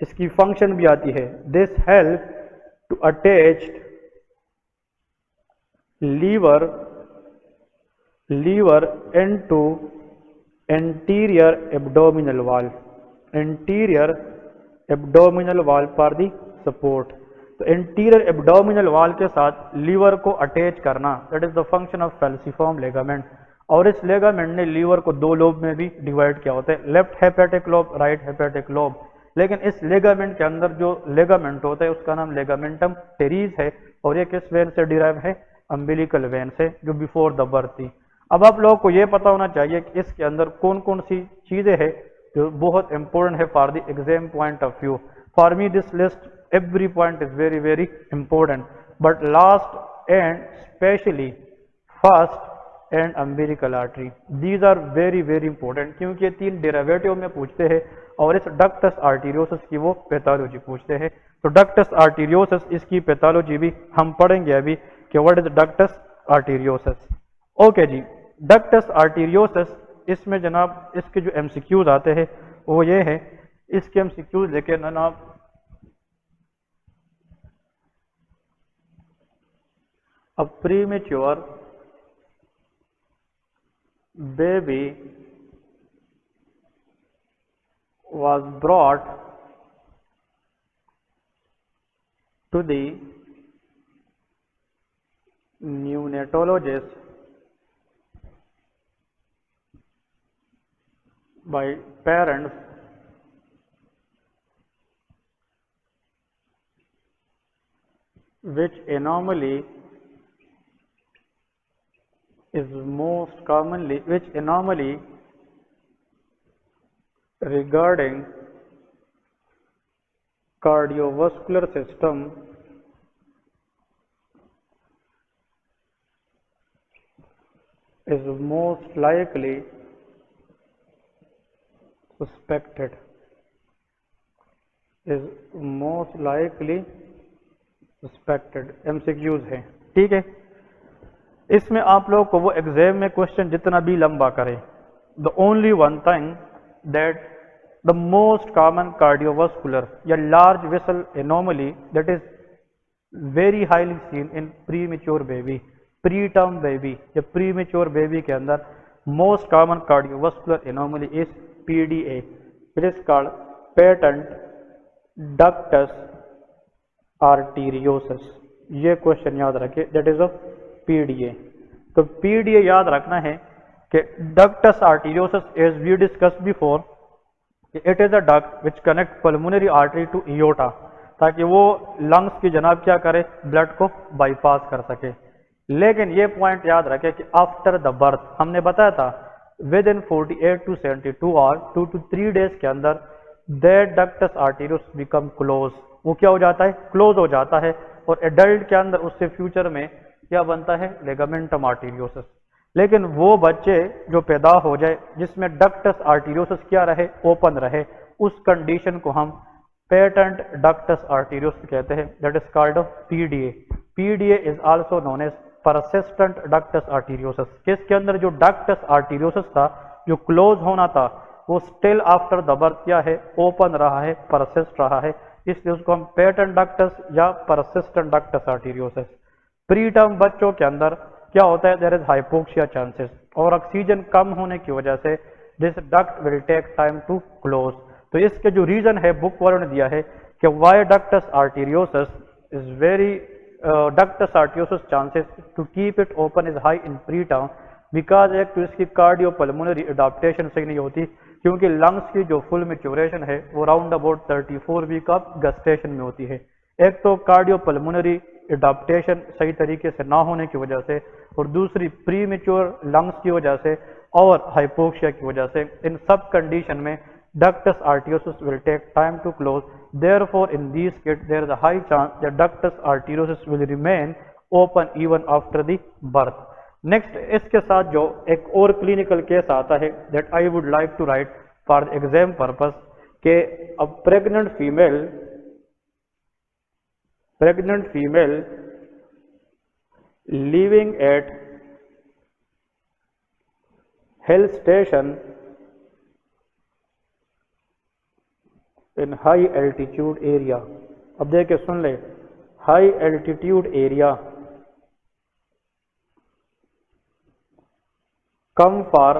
इसकी फंक्शन भी आती है, this help to attach liver into anterior abdominal wall, anterior abdominal wall for the support. तो एंटीरियर एब्डोमिनल वॉल के साथ लीवर को अटैच करना, that is the function of falciform ligament. और इस लेगामेंट ने लीवर को दो लोब में भी डिवाइड किया होता है, left hepatic lobe, right hepatic lobe. लेकिन इस लेगामेंट के अंदर जो लेगामेंट होता है उसका नाम लेगामेंटम टेरीज है। और ये किस वेन से डिराइव है? अम्बिलिकल वेन से, जो बिफोर द बर्थ थी। अब आप लोगों को ये पता होना चाहिए कि इसके अंदर कौन कौन सी चीजें हैं जो बहुत इंपॉर्टेंट है for the exam point of view. For me this list every point is very very important, but last and especially first and umbilical artery, these are very very important, क्योंकि ये तीन डेरिवेटिव में पूछते हैं और इस ductus arteriosus की वो पैथोलॉजी पूछते हैं। तो डक्टस आर्टीरियोसिस, इसकी पैथोलॉजी भी हम पढ़ेंगे अभी कि what is ductus arteriosus. Okay जी, डक्टस आर्टीरियोसिस, इसमें जनाब इसके जो एमसीक्यूज आते हैं वो ये है, इसके एमसीक्यूज लेके जनाब A premature baby was brought to the neonatologist by parents which anomaly is most commonly, which anomaly regarding cardiovascular system is most likely suspected, is most likely suspected। MCQs है, ठीक है। इसमें आप लोग को वो एग्जाम में क्वेश्चन जितना भी लंबा करे, the only one thing that the most common cardiovascular या large vessel anomaly that is very highly seen in premature baby, preterm baby या प्रीमेच्योर बेबी के अंदर most common cardiovascular anomaly is PDA, it is called patent ductus arteriosus, ये question याद रखें, that is a PDA. तो PDA याद रखना है कि ductus arteriosus as we discuss before, it is a duct which connect pulmonary artery to इयोटा, ताकि वो लंग्स की जनाब क्या करे, ब्लड को बाईपास कर सके। लेकिन ये पॉइंट याद रखें कि आफ्टर द बर्थ, हमने बताया था within 48 to 72 hour 2 to 3 days के अंदर that ductus arteriosus become close, वो क्या हो जाता है, क्लोज हो जाता है। और एडल्ट के अंदर उससे फ्यूचर में क्या बनता है, लिगामेंटम आर्टीरियोसिस। लेकिन वो बच्चे जो पैदा हो जाए जिसमें डक्टस आर्टीरियोसिस क्या रहे, ओपन रहे, उस कंडीशन को हम पेटेंट डक्टस आर्टीरियोसिस कहते हैं, that is called PDA. PDA is also known as persistent ductus arteriosus. किसके अंदर जो डक्टस आर्टीरियोसिस था, जो क्लोज होना था, वो स्टिल आफ्टर द बर्थ क्या है, ओपन रहा है, परसिस्ट रहा है, इसलिए उसको हम पेटेंट डक्टस या persistent ductus arteriosus. Pre term बच्चों के अंदर क्या होता है, देयर इज हाइपोक्सिया चांसेस, और ऑक्सीजन कम होने की वजह से this duct will take time to close. तो इसके जो रीजन है बुक वालों ने दिया है कि why ductus arteriosus is very ductus arteriosus chances to keep it open is high in pre term, because एक तो इसकी कार्डियो पल्मोनरी अडॉप्टेशन सही नहीं होती, क्योंकि लंग्स की जो फुल मैच्योरेशन है वो राउंड अबाउट 34 वीक ऑफ गस्टेशन में होती है। एक तो कार्डियो पल्मोनरी अडॉप्टेशन सही तरीके से ना होने की वजह से, और दूसरी प्री मेच्योर लंग्स की वजह से और हाइपोक्सिया की वजह से। इन सब कंडीशन में ductus arteriosus will take time to close, therefore in these kids there is a high chance that ductus arteriosus will remain open even after the birth. Next इसके साथ जो एक और क्लिनिकल केस आता है that I would like to write for exam purpose, के a pregnant female living at hill station in high altitude area. अब देखिए सुन ले, high altitude area come for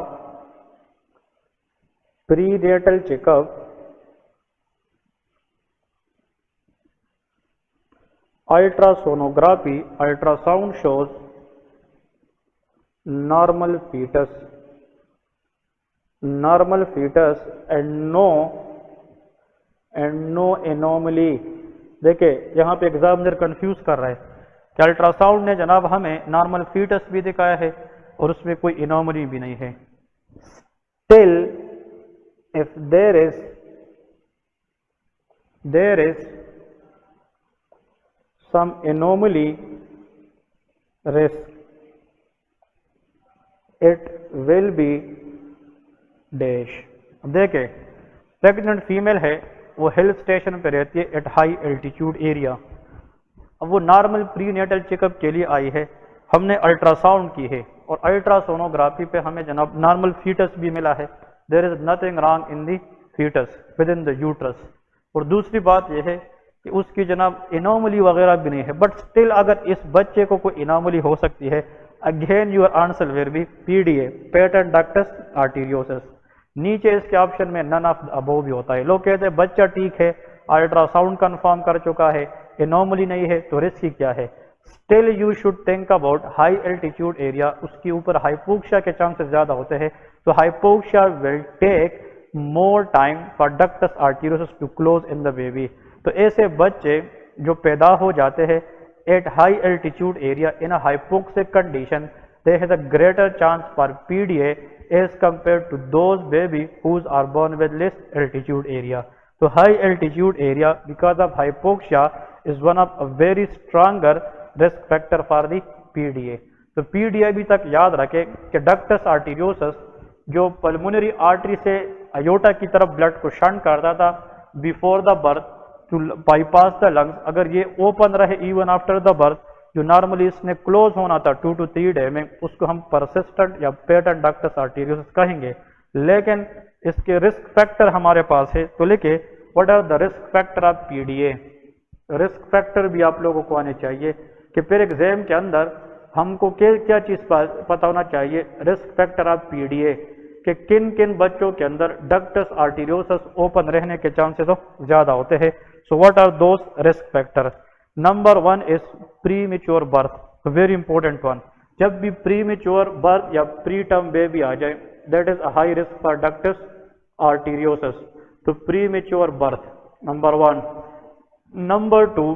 prenatal checkup, ultrasonography, ultrasound shows normal fetus and no anomaly। देखिए यहाँ पे examiner confuse कर रहा है कि अल्ट्रासाउंड ने जनाब हमें नॉर्मल फीटस भी दिखाया है और उसमें कोई इनोमली भी नहीं है। Still if there is some anomaly risk, it will be dash. अब देखे प्रेग्नेंट फीमेल है, वो हिल स्टेशन पे रहती है एट हाई एल्टीट्यूड एरिया। अब वो नॉर्मल प्रीनेटल चेकअप के लिए आई है, हमने अल्ट्रासाउंड की है और अल्ट्रासोनोग्राफी पे हमें जनाब नॉर्मल फीटस भी मिला है, there is nothing wrong in the fetus within the uterus. और दूसरी बात यह है कि उसकी जनाब इनोमली वगैरह भी नहीं है, बट स्टिल अगर इस बच्चे को कोई इनोमली हो सकती है, again your answer will B PDA, patent ductus arteriosus. नीचे इसके ऑप्शन में नन ऑफ अबोव भी होता है। लोग कहते हैं बच्चा ठीक है, अल्ट्रासाउंड कंफर्म कर चुका है, इनोमली नहीं है, तो रिस्क ही क्या है। Still you should think about high altitude area, उसके ऊपर हाइपोक्सिया के चांसेस ज्यादा होते हैं, तो hypoxia will take more time for ductus arteriosus to close in the baby. तो ऐसे बच्चे जो पैदा हो जाते हैं at high altitude area in a hypoxic condition, they have a greater chance for PDA as compare to those baby whose are born with less altitude area. तो high altitude area because of hypoxia is one of a very stronger risk factor for the PDA. तो PDA अभी तक याद रखें कि ductus arteriosus जो pulmonary artery से aorta की तरफ ब्लड को शंट करता था before the birth to bypass the lungs, अगर ये ओपन रहे इवन आफ्टर द बर्थ, जो नॉर्मली इसने क्लोज होना था 2 to 3 डे में, उसको हम परसिस्टेंट या पेटेंट डक्टस आर्टीरियोसिस कहेंगे। लेकिन इसके रिस्क फैक्टर हमारे पास है, तो लिखे what are the risk factor of PDA. Risk factor भी आप लोगों को आने चाहिए कि फिर एग्जाम के अंदर हमको क्या चीज पता होना चाहिए, रिस्क फैक्टर ऑफ पीडीए, कि किन किन बच्चों के अंदर डक्टस आर्टीरियोसिस ओपन रहने के चांसेस ज्यादा होते हैं। So what are those risk factor. Number 1 is premature birth, very important one. जब भी प्री मेच्योर बर्थ या प्री टर्म बेबी आ जाए, that is a high risk for ductus arteriosus. तो premature birth number 1। Number 2,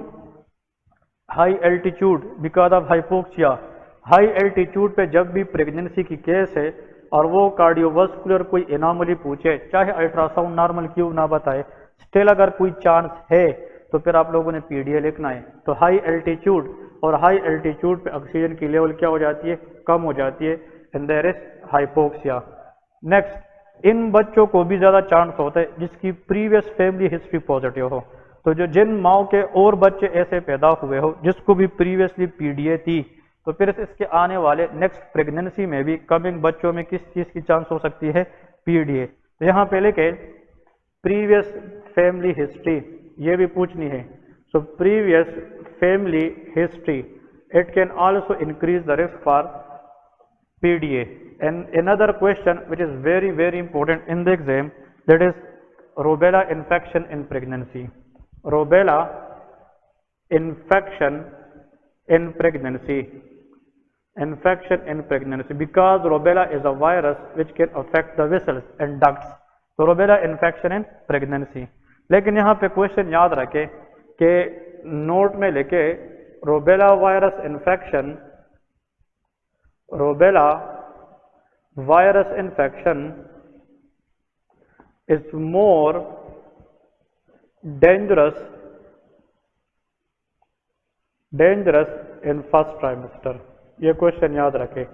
high altitude because of hypoxia. High altitude पे जब भी pregnancy की केस है और वो कार्डियोवास्कुलर कोई एनॉमली पूछे, चाहे अल्ट्रासाउंड नॉर्मल क्यों ना बताए, स्टिल अगर कोई चांस है तो फिर आप लोगों ने पीडीए लिखना है। तो हाई एल्टीट्यूड, और हाई एल्टीट्यूड पे ऑक्सीजन की लेवल क्या हो जाती है, कम हो जाती है, and there is hypoxia. Next, इन बच्चों को भी ज्यादा चांस होता है जिसकी प्रीवियस फैमिली हिस्ट्री पॉजिटिव हो। तो जो जिन माओ के और बच्चे ऐसे पैदा हुए हो जिसको भी प्रीवियसली पीडीए थी, तो फिर इसके आने वाले नेक्स्ट प्रेगनेंसी में भी कमिंग बच्चों में किस चीज की चांस हो सकती है, पीडीए। तो यहाँ पे लिखे प्रीवियस फैमिली हिस्ट्री, ये भी पूछनी है। So previous family history, it can also increase the risk for PDA. And another question which is very very important in the exam, that is rubella infection in pregnancy. Rubella infection in pregnancy. Infection in pregnancy, because rubella is a virus which can affect the vessels and ducts. तो rubella infection in pregnancy. लेकिन यहाँ पे question याद रखें कि note में लेके rubella virus infection, rubella virus infection is more dangerous in first trimester। ये क्वेश्चन याद रखें।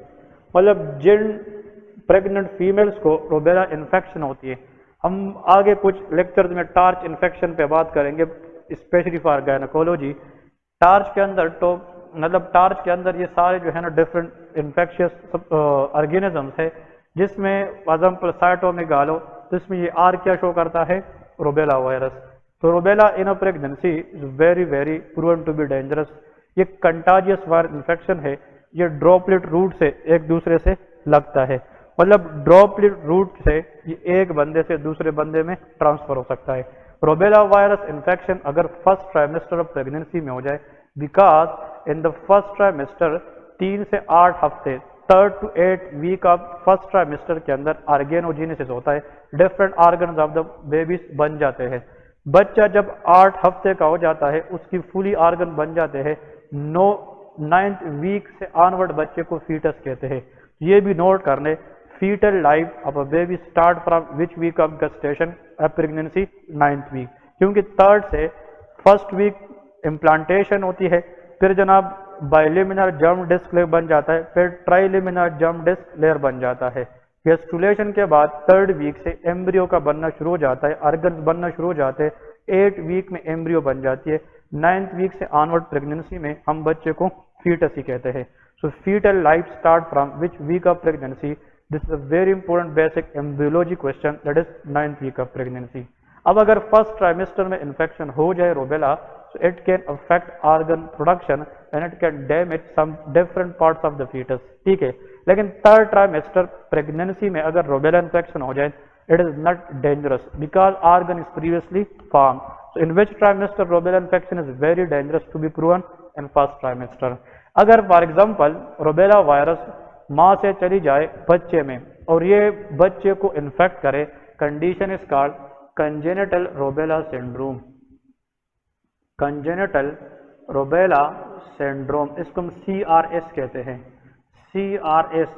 मतलब जिन प्रेग्नेंट फीमेल्स को रोबेला इन्फेक्शन होती है, हम आगे कुछ लेक्चर्स में टार्च इन्फेक्शन पे बात करेंगे, स्पेशली फॉर गायनेकोलॉजी। टार्च के अंदर तो मतलब टार्च के अंदर ये सारे जो है ना डिफरेंट इन्फेक्शियस ऑर्गेनिजम्स है, जिसमें एग्जाम्पल साइटोमेगालो, तो इसमें ये आर क्या शो करता है, रोबेला वायरस। तो rubella in a pregnancy is very very proven to be dangerous. ये कंटाजियस वायरल इन्फेक्शन है, ये ड्रॉपलेट रूट से एक दूसरे से लगता है। मतलब ड्रॉपलेट रूट से ये एक बंदे से दूसरे बंदे में ट्रांसफर हो सकता है। रोबेला वायरस इन्फेक्शन अगर फर्स्ट ट्राइमेस्टर ऑफ प्रेगनेंसी में हो जाए, because in the first trimester 3 से 8 हफ्ते 3rd to 8th week of first trimester के अंदर ऑर्गेनोजेनेसिस होता है, different organs of the babies बन जाते हैं। बच्चा जब 8 हफ्ते का हो जाता है उसकी फुली ऑर्गन बन जाते हैं। 9th वीक से ऑनवर्ड बच्चे को फीटस कहते हैं। ये भी नोट करने, fetal life of a baby start from which week of gestation, pregnancy 9th week, क्योंकि 3rd से 1st वीक इम्प्लांटेशन होती है, फिर जनाब बाइलेमिनर जर्म डिस्क लेयर बन जाता है, फिर ट्राइलेमिनर जर्म डिस्क लेयर बन जाता है। गेस्टुलेशन के बाद 3rd वीक से एम्ब्रियो का बनना शुरू हो जाता है, ऑर्गन्स बनना शुरू हो जाते हैं। 8 वीक में एम्ब्रियो बन जाती है। 9th वीक से ऑनवर्ड प्रेगनेंसी में हम बच्चे को फीटस ही कहते हैं। So fetal life start from which week of pregnancy, this is a very important basic embryology question, that is 9th week of pregnancy. अब अगर फर्स्ट ट्राइमेस्टर में इन्फेक्शन हो जाए रोबेला, so it can affect organ production and it can damage some different parts of the fetus, ठीक है। लेकिन 3rd trimester pregnancy में अगर रोबेला इन्फेक्शन हो जाए, it is not dangerous because organ is previously formed. So in which trimester रोबेला infection is very dangerous to be proven? In first trimester। अगर for example रोबेला virus माँ से चली जाए बच्चे में और ये बच्चे को इन्फेक्ट करे, condition is called congenital rubella syndrome. Congenital rubella syndrome, इसको हम CRS कहते हैं। CRS,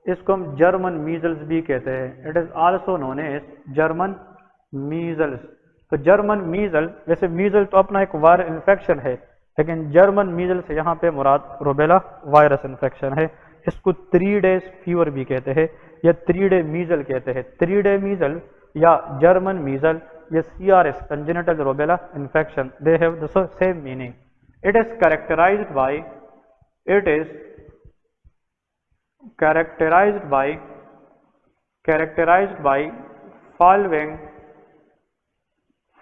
इसको हम जर्मन मीजल्स भी कहते हैं। It is also known as German measles. तो जर्मन मीजल, वैसे मीजल तो अपना एक वायरल इन्फेक्शन है, लेकिन जर्मन मीजल से यहाँ पे मुराद रोबेला वायरस इन्फेक्शन है। इसको 3 डेज फीवर भी कहते हैं या 3 डे मीजल कहते हैं। 3 डे मीजल या जर्मन मीजल या CRS, congenital rubella infection, they have the same meaning. It is characterized by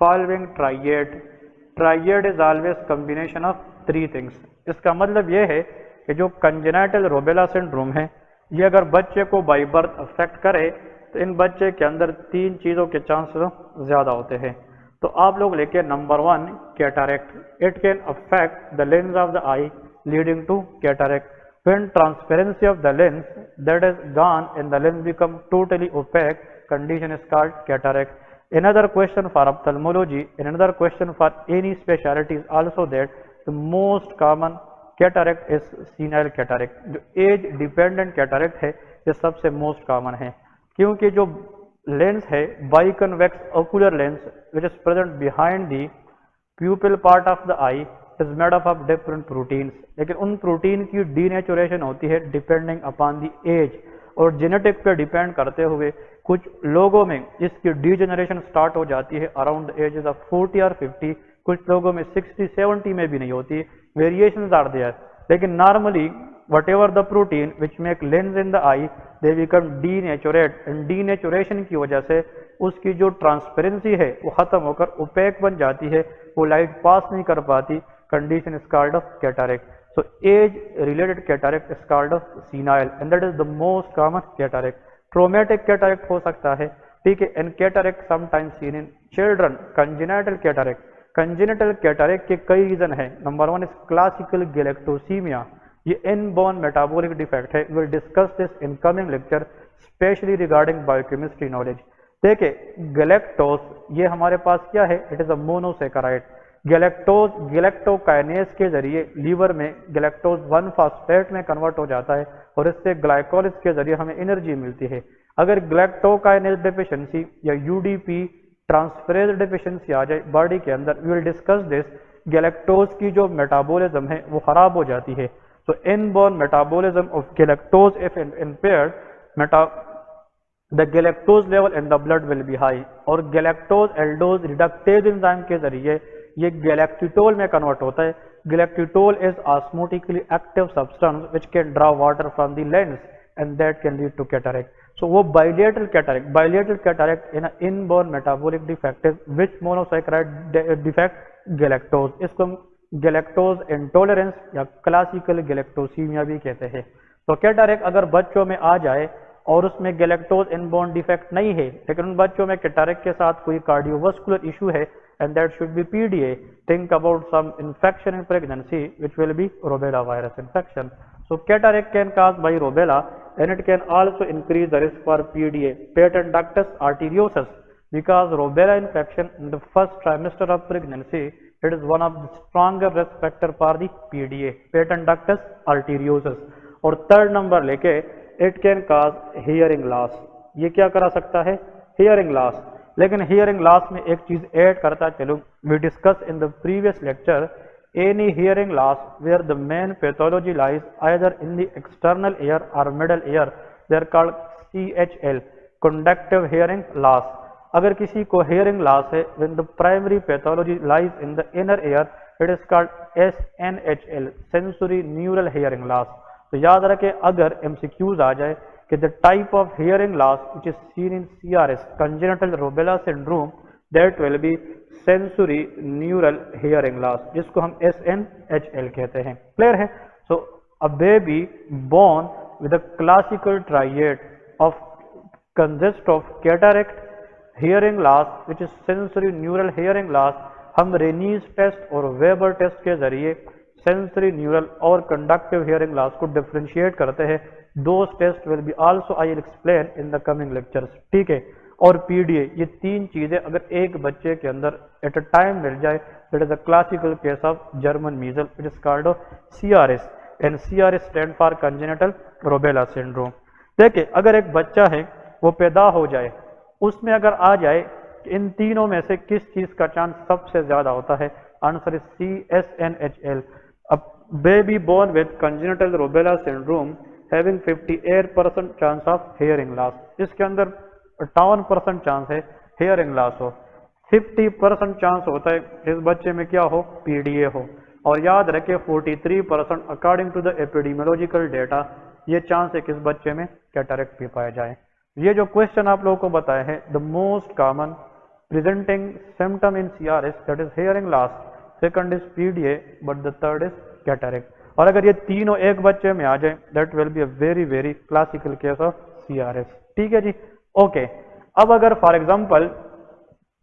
following triad. Triad is always combination of 3 things. इसका मतलब यह है कि जो congenital rubella syndrome है, ये अगर बच्चे को बाई बर्थ अफेक्ट करे तो इन बच्चे के अंदर 3 चीज़ों के चांसेस ज़्यादा होते हैं। तो आप लोग लेके number 1 cataract, it can affect the lens of the eye leading to cataract when transparency of the lens that is gone and the lens become totally opaque, condition is called cataract. Another question for ophthalmology and another question for any specialty is also that the most common cataract is senile cataract. जो age dependent cataract है ये सबसे most common है, क्योंकि जो lens है biconvex ocular lens which is present behind the pupil part of the eye is made up of different proteins, लेकिन उन प्रोटीन की डीनेचुरेशन होती है डिपेंडिंग अपॉन द एज और जेनेटिक पे डिपेंड करते हुए कुछ लोगों में इसकी डीजेनरेशन स्टार्ट हो जाती है अराउंड द एजेस ऑफ 40 और 50, कुछ लोगों में 60-70 में भी नहीं होती, वेरिएशंस आर देयर, लेकिन normally whatever the protein which make lens in the eye they become denatured and denaturation की वजह से उसकी जो ट्रांसपेरेंसी है वो खत्म होकर ओपेक बन जाती है, वो लाइट पास नहीं कर पाती, condition is called of cataract. So age related cataract is called of senile and that is the most common cataract. Traumatic cataract हो सकता है, ठीक है, and cataract sometimes seen in children. Congenital cataract, congenital cataract के कई reason है. Number 1 is classical galactosemia, ये inborn metabolic defect है. Will discuss this in coming lecture specially regarding biochemistry knowledge. देखिए गैलेक्टोज ये हमारे पास क्या है, it is a monosaccharide. Galactose galactokinase के जरिए लीवर में गैलेक्टोज 1 फास्फेट में कन्वर्ट हो जाता है और इससे ग्लाइकोलिस के जरिए हमें एनर्जी मिलती है. अगर गैलेक्टोकाइनेज डेफिशिएंसी या यूडीपी ट्रांसफरेज डेफिशिएंसी आ जाए बॉडी के अंदर, we will discuss this, galactose की जो मेटाबॉलिज्म है वो खराब हो जाती है. So inborn metabolism of galactose if impaired, the galactose level in the blood will be high. और galactose aldose reductase enzyme के जरिए ये galactitol में कन्वर्ट होता है. Galactitol is osmotically active substance which can draw water from the lens and that can lead to cataract. So वो bilateral cataract in an inborn metabolic defect is which monosaccharide defect? Galactose. इसको हम galactose intolerance या classical galactosaemia भी कहते हैं. तो cataract अगर बच्चों में आ जाए और उसमें गैलेक्टोज इनबॉर्न डिफेक्ट नहीं है, लेकिन उन बच्चों में कैटरेक्ट के साथ कोई कार्डियोवास्कुलर इशू है, and that should be PDA. Think about some infection in pregnancy which will be rubella virus infection. So cataract can cause by rubella and it can also increase the risk for PDA. Patent ductus arteriosus, because rubella infection in the first trimester of pregnancy, it is one of the stronger risk factor for the PDA, patent ductus arteriosus. और third number लेके it can cause hearing loss. ये क्या करा सकता है? hearing loss. लेकिन hearing loss में एक चीज ऐड करता चलूं, we discussed in the previous lecture, any hearing loss where the main pathology lies either in the external ear or middle ear, they are called CHL, conductive hearing loss. अगर किसी को hearing loss है when the primary pathology lies in the inner ear, it is called SNHL, sensory neural hearing loss. तो याद रखें अगर MCQs आ जाए कि the type of hearing loss which is seen in CRS, congenital rubella syndrome, that will be sensory neural hearing loss, जिसको हम SNHL कहते हैं. क्लियर है? So a baby born with a classical triad of consist of cataract, hearing loss which is sensory neural hearing loss, हम Rinne's test और Weber test के जरिए sensory neural और कंडक्टिव हियरिंग लॉस को differentiate करते हैं. Those test will be also I will explain in the coming lectures. ठीक है, और पीडीए, ये तीन चीजें अगर एक बच्चे के अंदर एट अ टाइम मिल जाए, it is a classical case of German measle which is called CRS, and CRS stand for congenital rubella syndrome. देखिए अगर एक बच्चा है वो पैदा हो जाए, उसमें अगर आ जाए इन तीनों में से किस चीज का चांस सबसे ज्यादा होता है, आंसर इज CSNHL. अब baby born with congenital rubella syndrome having 58% chance of hearing loss, इसके अंदर 58% चांस है हियरिंग लॉस हो, 50% चांस होता है इस बच्चे में क्या हो, पीडीए हो, और याद रखे 43% according to the epidemiological data ये चांस है कि इस बच्चे में कैटरेक्ट भी पाया जाए. ये जो क्वेश्चन आप लोगों को बताए हैं, the most common presenting symptom in CRS that is hearing loss, second is PDA, but the third is cataract. और अगर ये तीनों एक बच्चे में आ जाए that will be a very very classical case of CRS. ठीक है जी, ओके. अब अगर फॉर एग्जांपल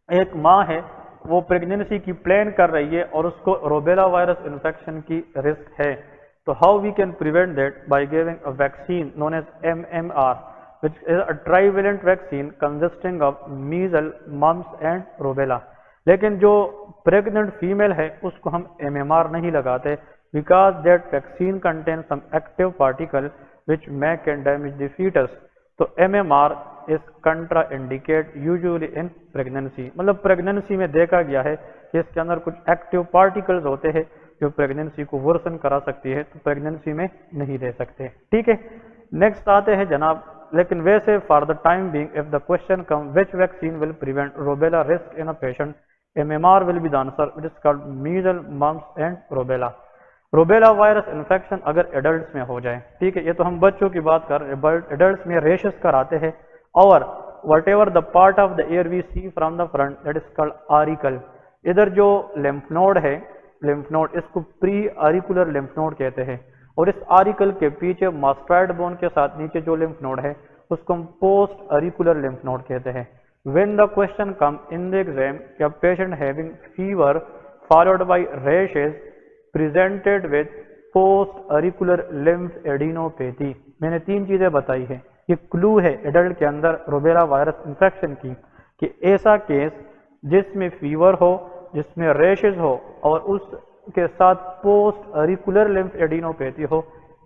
एक माँ है वो प्रेगनेंसी की प्लान कर रही है और उसको रूबेला वायरस इन्फेक्शन की रिस्क है, तो how we can prevent that by giving a vaccine known as MMR which is a trivalent vaccine consisting of measles, mumps and rubella। लेकिन जो प्रेग्नेंट फीमेल है उसको हम MMR नहीं लगाते because that vaccine contain some active particle which may can damage the fetus। तो MMR is contraindicate usually in pregnancy, मतलब pregnancy में देखा गया है कि इसके अंदर कुछ एक्टिव पार्टिकल्स होते हैं जो प्रेगनेंसी को वर्सन करा सकती है, तो प्रेगनेंसी में नहीं दे सकते। ठीक है, नेक्स्ट आते हैं जनाब, लेकिन वैसे for the time being if the question come which vaccine will prevent rubella risk in a patient, MMR will be the answer which is called measle mumps and rubella. Rubella virus infection अगर adults में हो जाए, ठीक है, ये तो हम बच्चों की बात कर रहे हैं, एडल्ट्स में रेशेस कराते हैं और whatever the part of the ear we see from the front that is called auricle. इधर जो लिम्फ नोड है, लिम्फ नोड इसको प्री आरिकुलर लिम्फ नोड कहते हैं, और इस आरिकल के पीछे मास्टॉइड बोन के साथ नीचे जो लिम्फ नोड है उसको हम पोस्ट आरिकुलर लिम्फ नोड कहते हैं। When the question come in the exam, क्या patient having fever followed by rashes presented with post auricular lymphadenopathy. मैंने 3 चीजें बताई है, ये क्लू है एडल्ट के अंदर रूबेला वायरस इन्फेक्शन की, कि ऐसा केस जिसमें फीवर हो, जिसमें रैशेस हो और उसके साथ पोस्ट आरिकुलर लिम्फ एडिनोपैथी हो,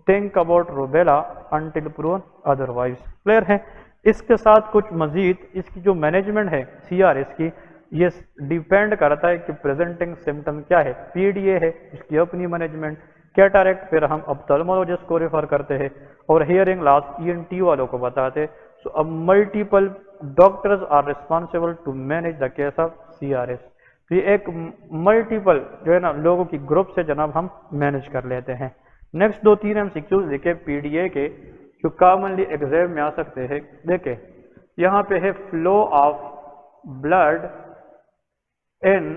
think about rubella until proven otherwise. Clear है? इसके साथ कुछ मजीद इसकी जो मैनेजमेंट है CRS की, ये डिपेंड करता है कि प्रेजेंटिंग सिम्टम क्या है। PDA है इसकी अपनी मैनेजमेंट, कैटरेक्ट फिर हम ऑप्थेल्मोलॉजिस्ट को रेफर करते हैं और हियरिंग लॉस ENT वालों को बताते हैं। सो अब multiple doctors are responsible to manage the case of CRS। तो ये एक मल्टीपल जो है ना लोगों की ग्रुप से जनाब हम मैनेज कर लेते हैं। नेक्स्ट 2-3 MCQs देखे PDA के जो कॉमनली एग्जाम में आ सकते हैं। देखे यहाँ पे है flow of blood in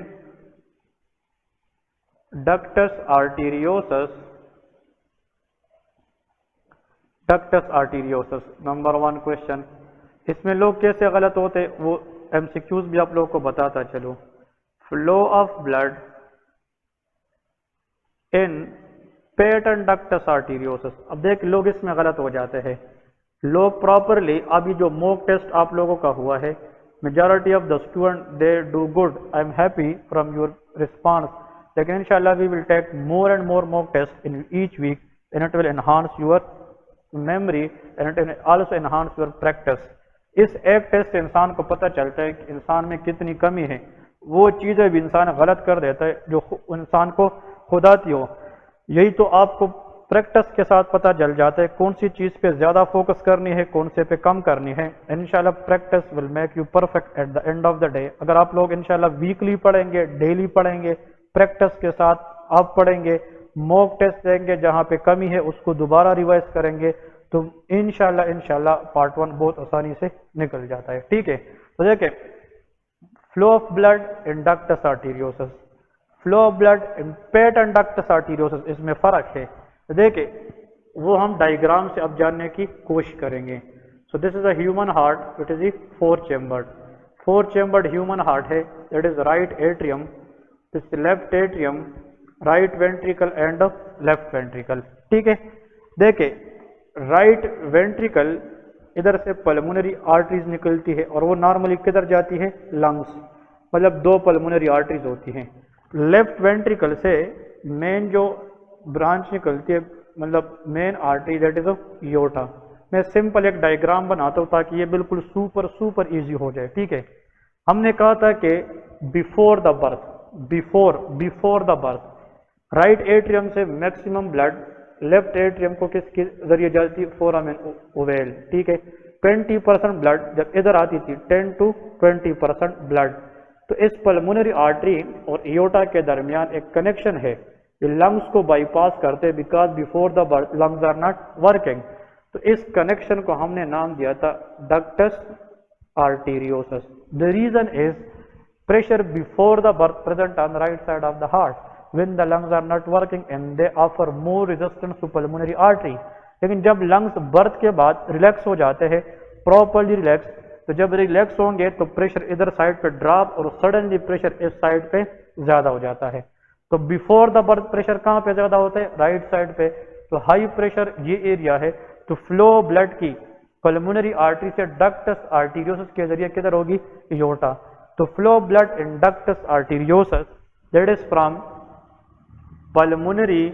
ductus arteriosus, ductus arteriosus number 1 question. इसमें लोग कैसे गलत होते वो MCQs भी आप लोगों को बताता चलो। Flow of blood in patent ductus arteriosus. अब देख लोग इसमें गलत हो जाते हैं, लोग प्रॉपरली, अभी जो मॉक टेस्ट आप लोगों का हुआ है, majority of the student they do good, I am happy from your response, लेकिन इंशाल्लाह we will take more and more mock test in each week and it will enhance your memory and it will also enhance your practice. इस एक test से इंसान को पता चलता है कि इंसान में कितनी कमी है, वो चीज़ें भी इंसान गलत कर देता है जो इंसान को खुद आती हो। यही तो आपको प्रैक्टिस के साथ पता चल जाता है कौन सी चीज़ पे ज़्यादा फोकस करनी है, कौन से पे कम करनी है। इंशाल्लाह practice will make you perfect at the end of the day. अगर आप लोग इंशाल्लाह वीकली पढ़ेंगे, डेली पढ़ेंगे, प्रैक्टिस के साथ आप पढ़ेंगे, मॉक टेस्ट देंगे, जहाँ पे कमी है उसको दोबारा रिवाइज करेंगे, तो इंशाल्लाह पार्ट 1 बहुत आसानी से निकल जाता है। ठीक है, तो देखिए flow of blood in ductus arteriosus, flow of blood in patent ductus arteriosus, इसमें फर्क है। तो देखिए वो हम डायग्राम से अब जानने की कोशिश करेंगे। So this is a human heart, it is a 4 chambered human heart है। That is right atrium, this left atrium, right ventricle and left ventricle. ठीक है, देखिए राइट वेंट्रिकल इधर से पल्मोनरी आर्टरीज निकलती है और वो नॉर्मली किधर जाती है, लंग्स, मतलब 2 पल्मोनरी आर्टरीज होती हैं। लेफ्ट वेंट्रिकल से मेन जो ब्रांच निकलती है, मतलब main artery, that is aorta. मैं सिंपल एक डायग्राम बनाता हूँ ताकि ये बिल्कुल सुपर इजी हो जाए। ठीक है, हमने कहा था कि before the birth, before the birth right atrium से मैक्सिमम ब्लड लेफ्ट एट्रियम को किसके जरिए जाती है, फोरामेन ओवेल। ठीक है, 20% ब्लड जब इधर आती थी, 10 to 20% ब्लड। तो इस पल्मोनरी आर्टरी और एओर्टा के दरमियान एक कनेक्शन है, ये लंग्स को बाईपास करते, because before the birth lungs are not working. तो इस कनेक्शन को हमने नाम दिया था ductus arteriosus. The reason is pressure before the birth present on the right side of the heart when the lungs are not working and they offer more resistance to pulmonary artery। लेकिन जब lungs birth के बाद relax हो जाते हैं, properly relax, तो जब relax होंगे तो प्रेशर इधर साइड पे ड्रॉप और सडनली प्रेशर इस साइड पे ज्यादा हो जाता है। तो बिफोर द बर्थ प्रेशर कहाँ पे ज्यादा होता है? राइट साइड पे। तो हाई प्रेशर ये एरिया है, तो फ्लो ब्लड की पल्मोनरी आर्टरी से डक्टस आर्टीरियोसस के जरिए किधर होगी? एओर्टा। तो flow blood in ductus arteriosus that is from pulmonary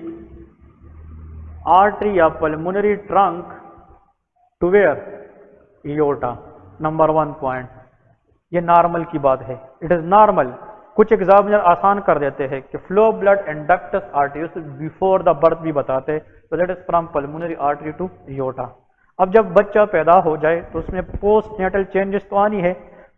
artery या pulmonary trunk to where? Aorta. Number 1 point, ये नॉर्मल की बात है, इट इज नॉर्मल। कुछ एग्जामिनर आसान कर देते हैं कि flow blood and ductus arteries before the birth भी बताते, तो that is from pulmonary artery to aorta. अब जब बच्चा पैदा हो जाए तो उसमें पोस्ट नेटल चेंजेस तो आनी है,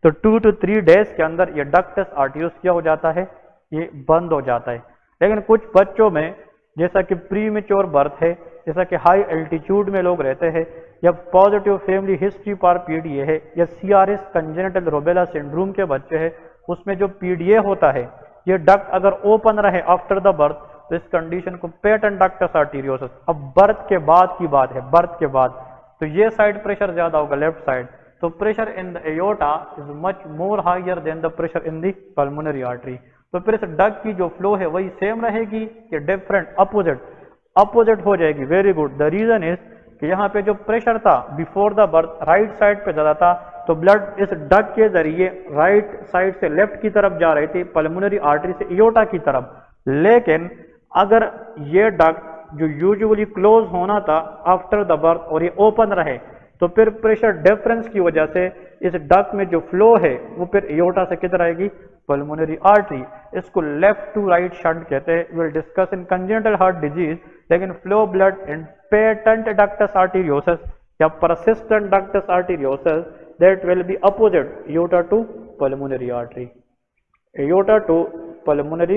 तो 2 to 3 डेज के अंदर ये डक्टस आर्टरीज क्या हो जाता है? ये बंद हो जाता है। लेकिन कुछ बच्चों में जैसा कि प्री मेच्योर बर्थ है, जैसा कि हाई एल्टीट्यूड में लोग रहते हैं, या पॉजिटिव फैमिली हिस्ट्री पर पीडीए है, या सीआरएस कंजेनिटल रूबेला सिंड्रोम के बच्चे हैं, उसमें जो पीडीए होता है ये डक्ट अगर ओपन रहे आफ्टर द बर्थ तो इस कंडीशन को पेटेंट डक्टस आर्टीरियोसिस। अब बर्थ के बाद की बात है, बर्थ के बाद तो ये साइड प्रेशर ज्यादा होगा, लेफ्ट साइड। तो pressure in the aorta is much more higher than the pressure in the pulmonary artery. तो फिर इस डक्ट की जो फ्लो है वही सेम रहेगी कि डिफरेंट? अपोजिट, अपोजिट हो जाएगी। Very good. The reason is कि यहाँ पे जो प्रेशर था before the birth right side पे ज्यादा था, तो ब्लड इस डक्ट के जरिए राइट साइड से लेफ्ट की तरफ जा रही थी, पल्मोनरी आर्टरी से एओर्टा की तरफ। लेकिन अगर ये डक्ट जो यूजुअली क्लोज होना था आफ्टर द बर्थ और ये ओपन रहे, तो फिर प्रेशर डिफरेंस की वजह से इस डक्ट में जो फ्लो है वो फिर एओर्टा से किधर आएगी? Pulmonary artery. इसको लेफ्ट टू राइट शंट कहते हैं। Will discuss in congenital heart disease. लेकिन flow blood in patent ductus arteriosus या persistent ductus arteriosus that will be opposite aorta to pulmonary artery, aorta to pulmonary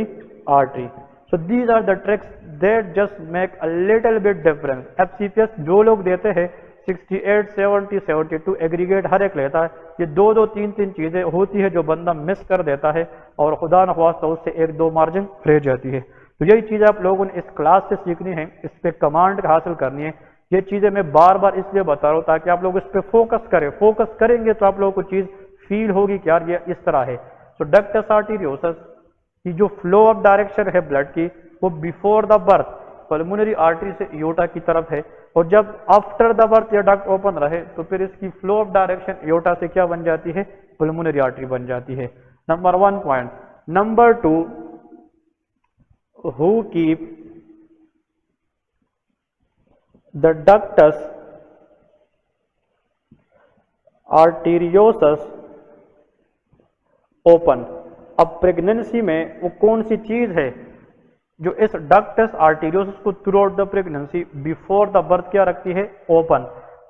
artery. So these are the tricks that just make a little bit difference. FCPS जो लोग देते हैं 68, 70, 72 aggregate हर एक लेता है, ये 2-2, 3-3 चीजें होती है जो बंदा मिस कर देता है और खुदा न ख्वास्ता उससे 1-2 मार्जिन रह जाती है। तो यही चीज़ आप लोगों ने इस क्लास से सीखनी है, इस पे कमांड हासिल करनी है। ये चीज़ें मैं बार बार इसलिए बता रहा हूँ ताकि आप लोग इस पे फोकस करें। फोकस करेंगे तो आप लोगों को चीज़ फील होगी कि यार ये इस तरह है। सो डक्टस आर्टीरियोसिस की जो फ्लो ऑफ डायरेक्शन है ब्लड की वो before the birth pulmonary artery से एओर्टा की तरफ है, और जब आफ्टर द बर्थ ये डक्ट ओपन रहे तो फिर इसकी फ्लो ऑफ डायरेक्शन एओर्टा से क्या बन जाती है? पल्मोनरी आर्टरी बन जाती है। Number 1 point. Number 2, who keep the ductus arteriosus open। अब प्रेगनेंसी में वो कौन सी चीज है जो इस डक्टस आर्टीरियोसिस को through out the pregnancy before the birth क्या रखती है? Open.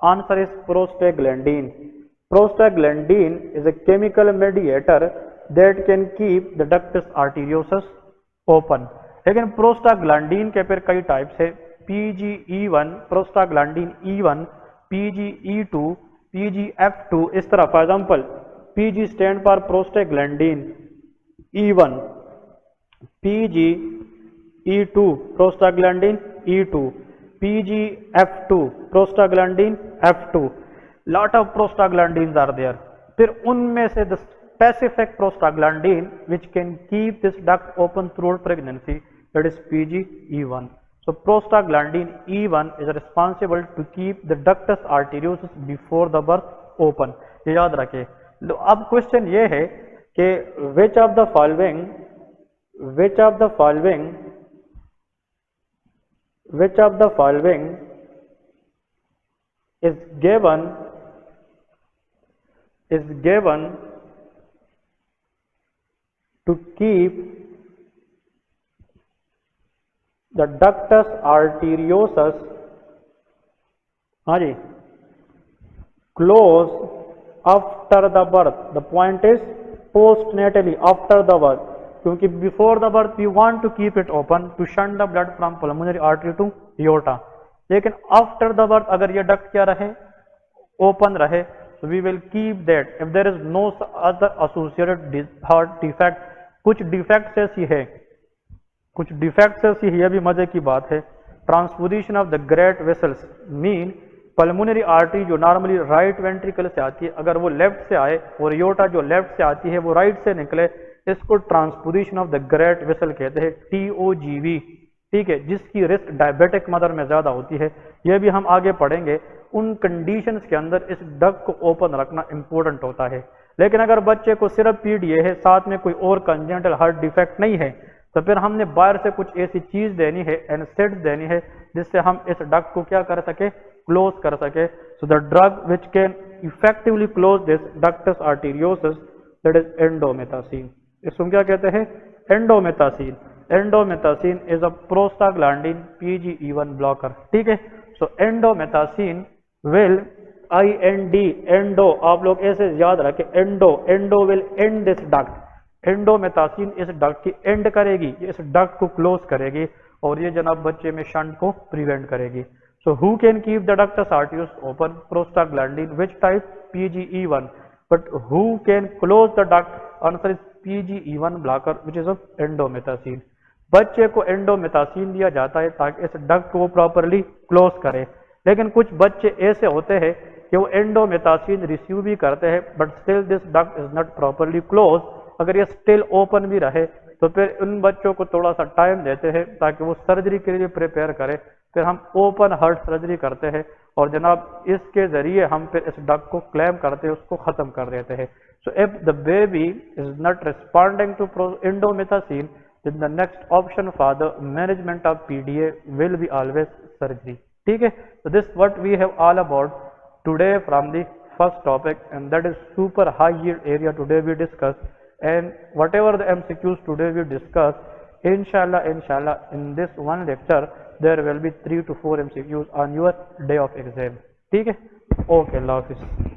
Answer is prostaglandin. Prostaglandin is a chemical mediator that can keep the ductus arteriosus open. लेकिन प्रोस्टाग्लैंडीन के फिर कई टाइप्स है। PGE1, prostaglandin E1, PGE2, PGF2, इस तरह। For example PG stand for prostaglandin E1, PGE2 prostaglandin E2, PGF2 prostaglandin F2। Lot of prostaglandins are there. फिर उनमें से the specific prostaglandin which can keep this duct open throughout pregnancy, that is PGE1. So prostaglandin E1 is responsible to keep the ductus arteriosus before the birth open. ये याद रखें। अब question ये है कि which of the following is given to keep the ductus arteriosus close after the birth। The point is postnatally after the birth, क्योंकि before the birth we want to keep it open to shunt the blood from pulmonary artery to aorta। लेकिन after the birth अगर ये duct क्या रहे? Open रहे, so we will keep that if there is no other associated heart defect। कुछ defects ऐसी है, यह भी मजे की बात है। Transposition of the great vessels mean pulmonary artery जो नॉर्मली राइट वेंट्रिकल से आती है, अगर वो लेफ्ट से आए और एयोर्टा जो लेफ्ट से आती है वो राइट से निकले, इसको transposition of the great vessel कहते हैं, TOGV, ठीक है, जिसकी रिस्क डायबिटिक मदर में ज्यादा होती है। यह भी हम आगे पढ़ेंगे। उन कंडीशंस के अंदर इस डक्ट को ओपन रखना इंपॉर्टेंट होता है। लेकिन अगर बच्चे को सिर्फ PDA है, साथ में कोई और कंजेनिटल हार्ट डिफेक्ट नहीं है, तो फिर हमने बाहर से कुछ ऐसी चीज देनी है, एनेस्थेटिक देनी है, जिससे हम इस डक्ट को क्या कर सके, क्लोज कर सके। So the drug which can effectively close this ductus arteriosus, that is indomethacin. इसको क्या कहते हैं, indomethacin. Indomethacin is a prostaglandin PGE1 blocker, ठीक है। So indomethacin will IND, endo, आप लोग ऐसे याद रखें, endo will end this duct. Indomethacin इस डक्ट की एंड करेगी, इस डक्ट को क्लोज करेगी, और ये जनाब बच्चे में शंट को प्रिवेंट करेगी। So who can keep the ductus arteriosus open, prostaglandin, which type, PGE1, but who can close the duct, answer is PGE1 blocker which is indomethacin. बच्चे को एंडोमेथासिन दिया जाता है ताकि इस डक्ट को प्रॉपरली क्लोज करे। लेकिन कुछ बच्चे ऐसे होते हैं कि वो एंडोमेथासिन रिसीव भी करते हैं, but still this duct is not properly close. अगर ये स्टिल ओपन भी रहे तो फिर उन बच्चों को थोड़ा सा टाइम देते हैं ताकि वो सर्जरी के लिए प्रिपेयर करें। फिर हम ओपन हार्ट सर्जरी करते हैं, और जनाब इसके जरिए हम फिर इस डक्ट को क्लैम करते हैं, उसको खत्म कर देते हैं। So if the baby is not responding to indomethacin, then the next option for the management of PDA will be always surgery, ठीक है। so this what we have all about today from the first topic, and that is super high yield area today we discuss, and whatever the MCQs today we discuss, inshallah in this one lecture there will be 3 to 4 MCQs on your day of exam, ठीक है। okay, Allah Hafiz।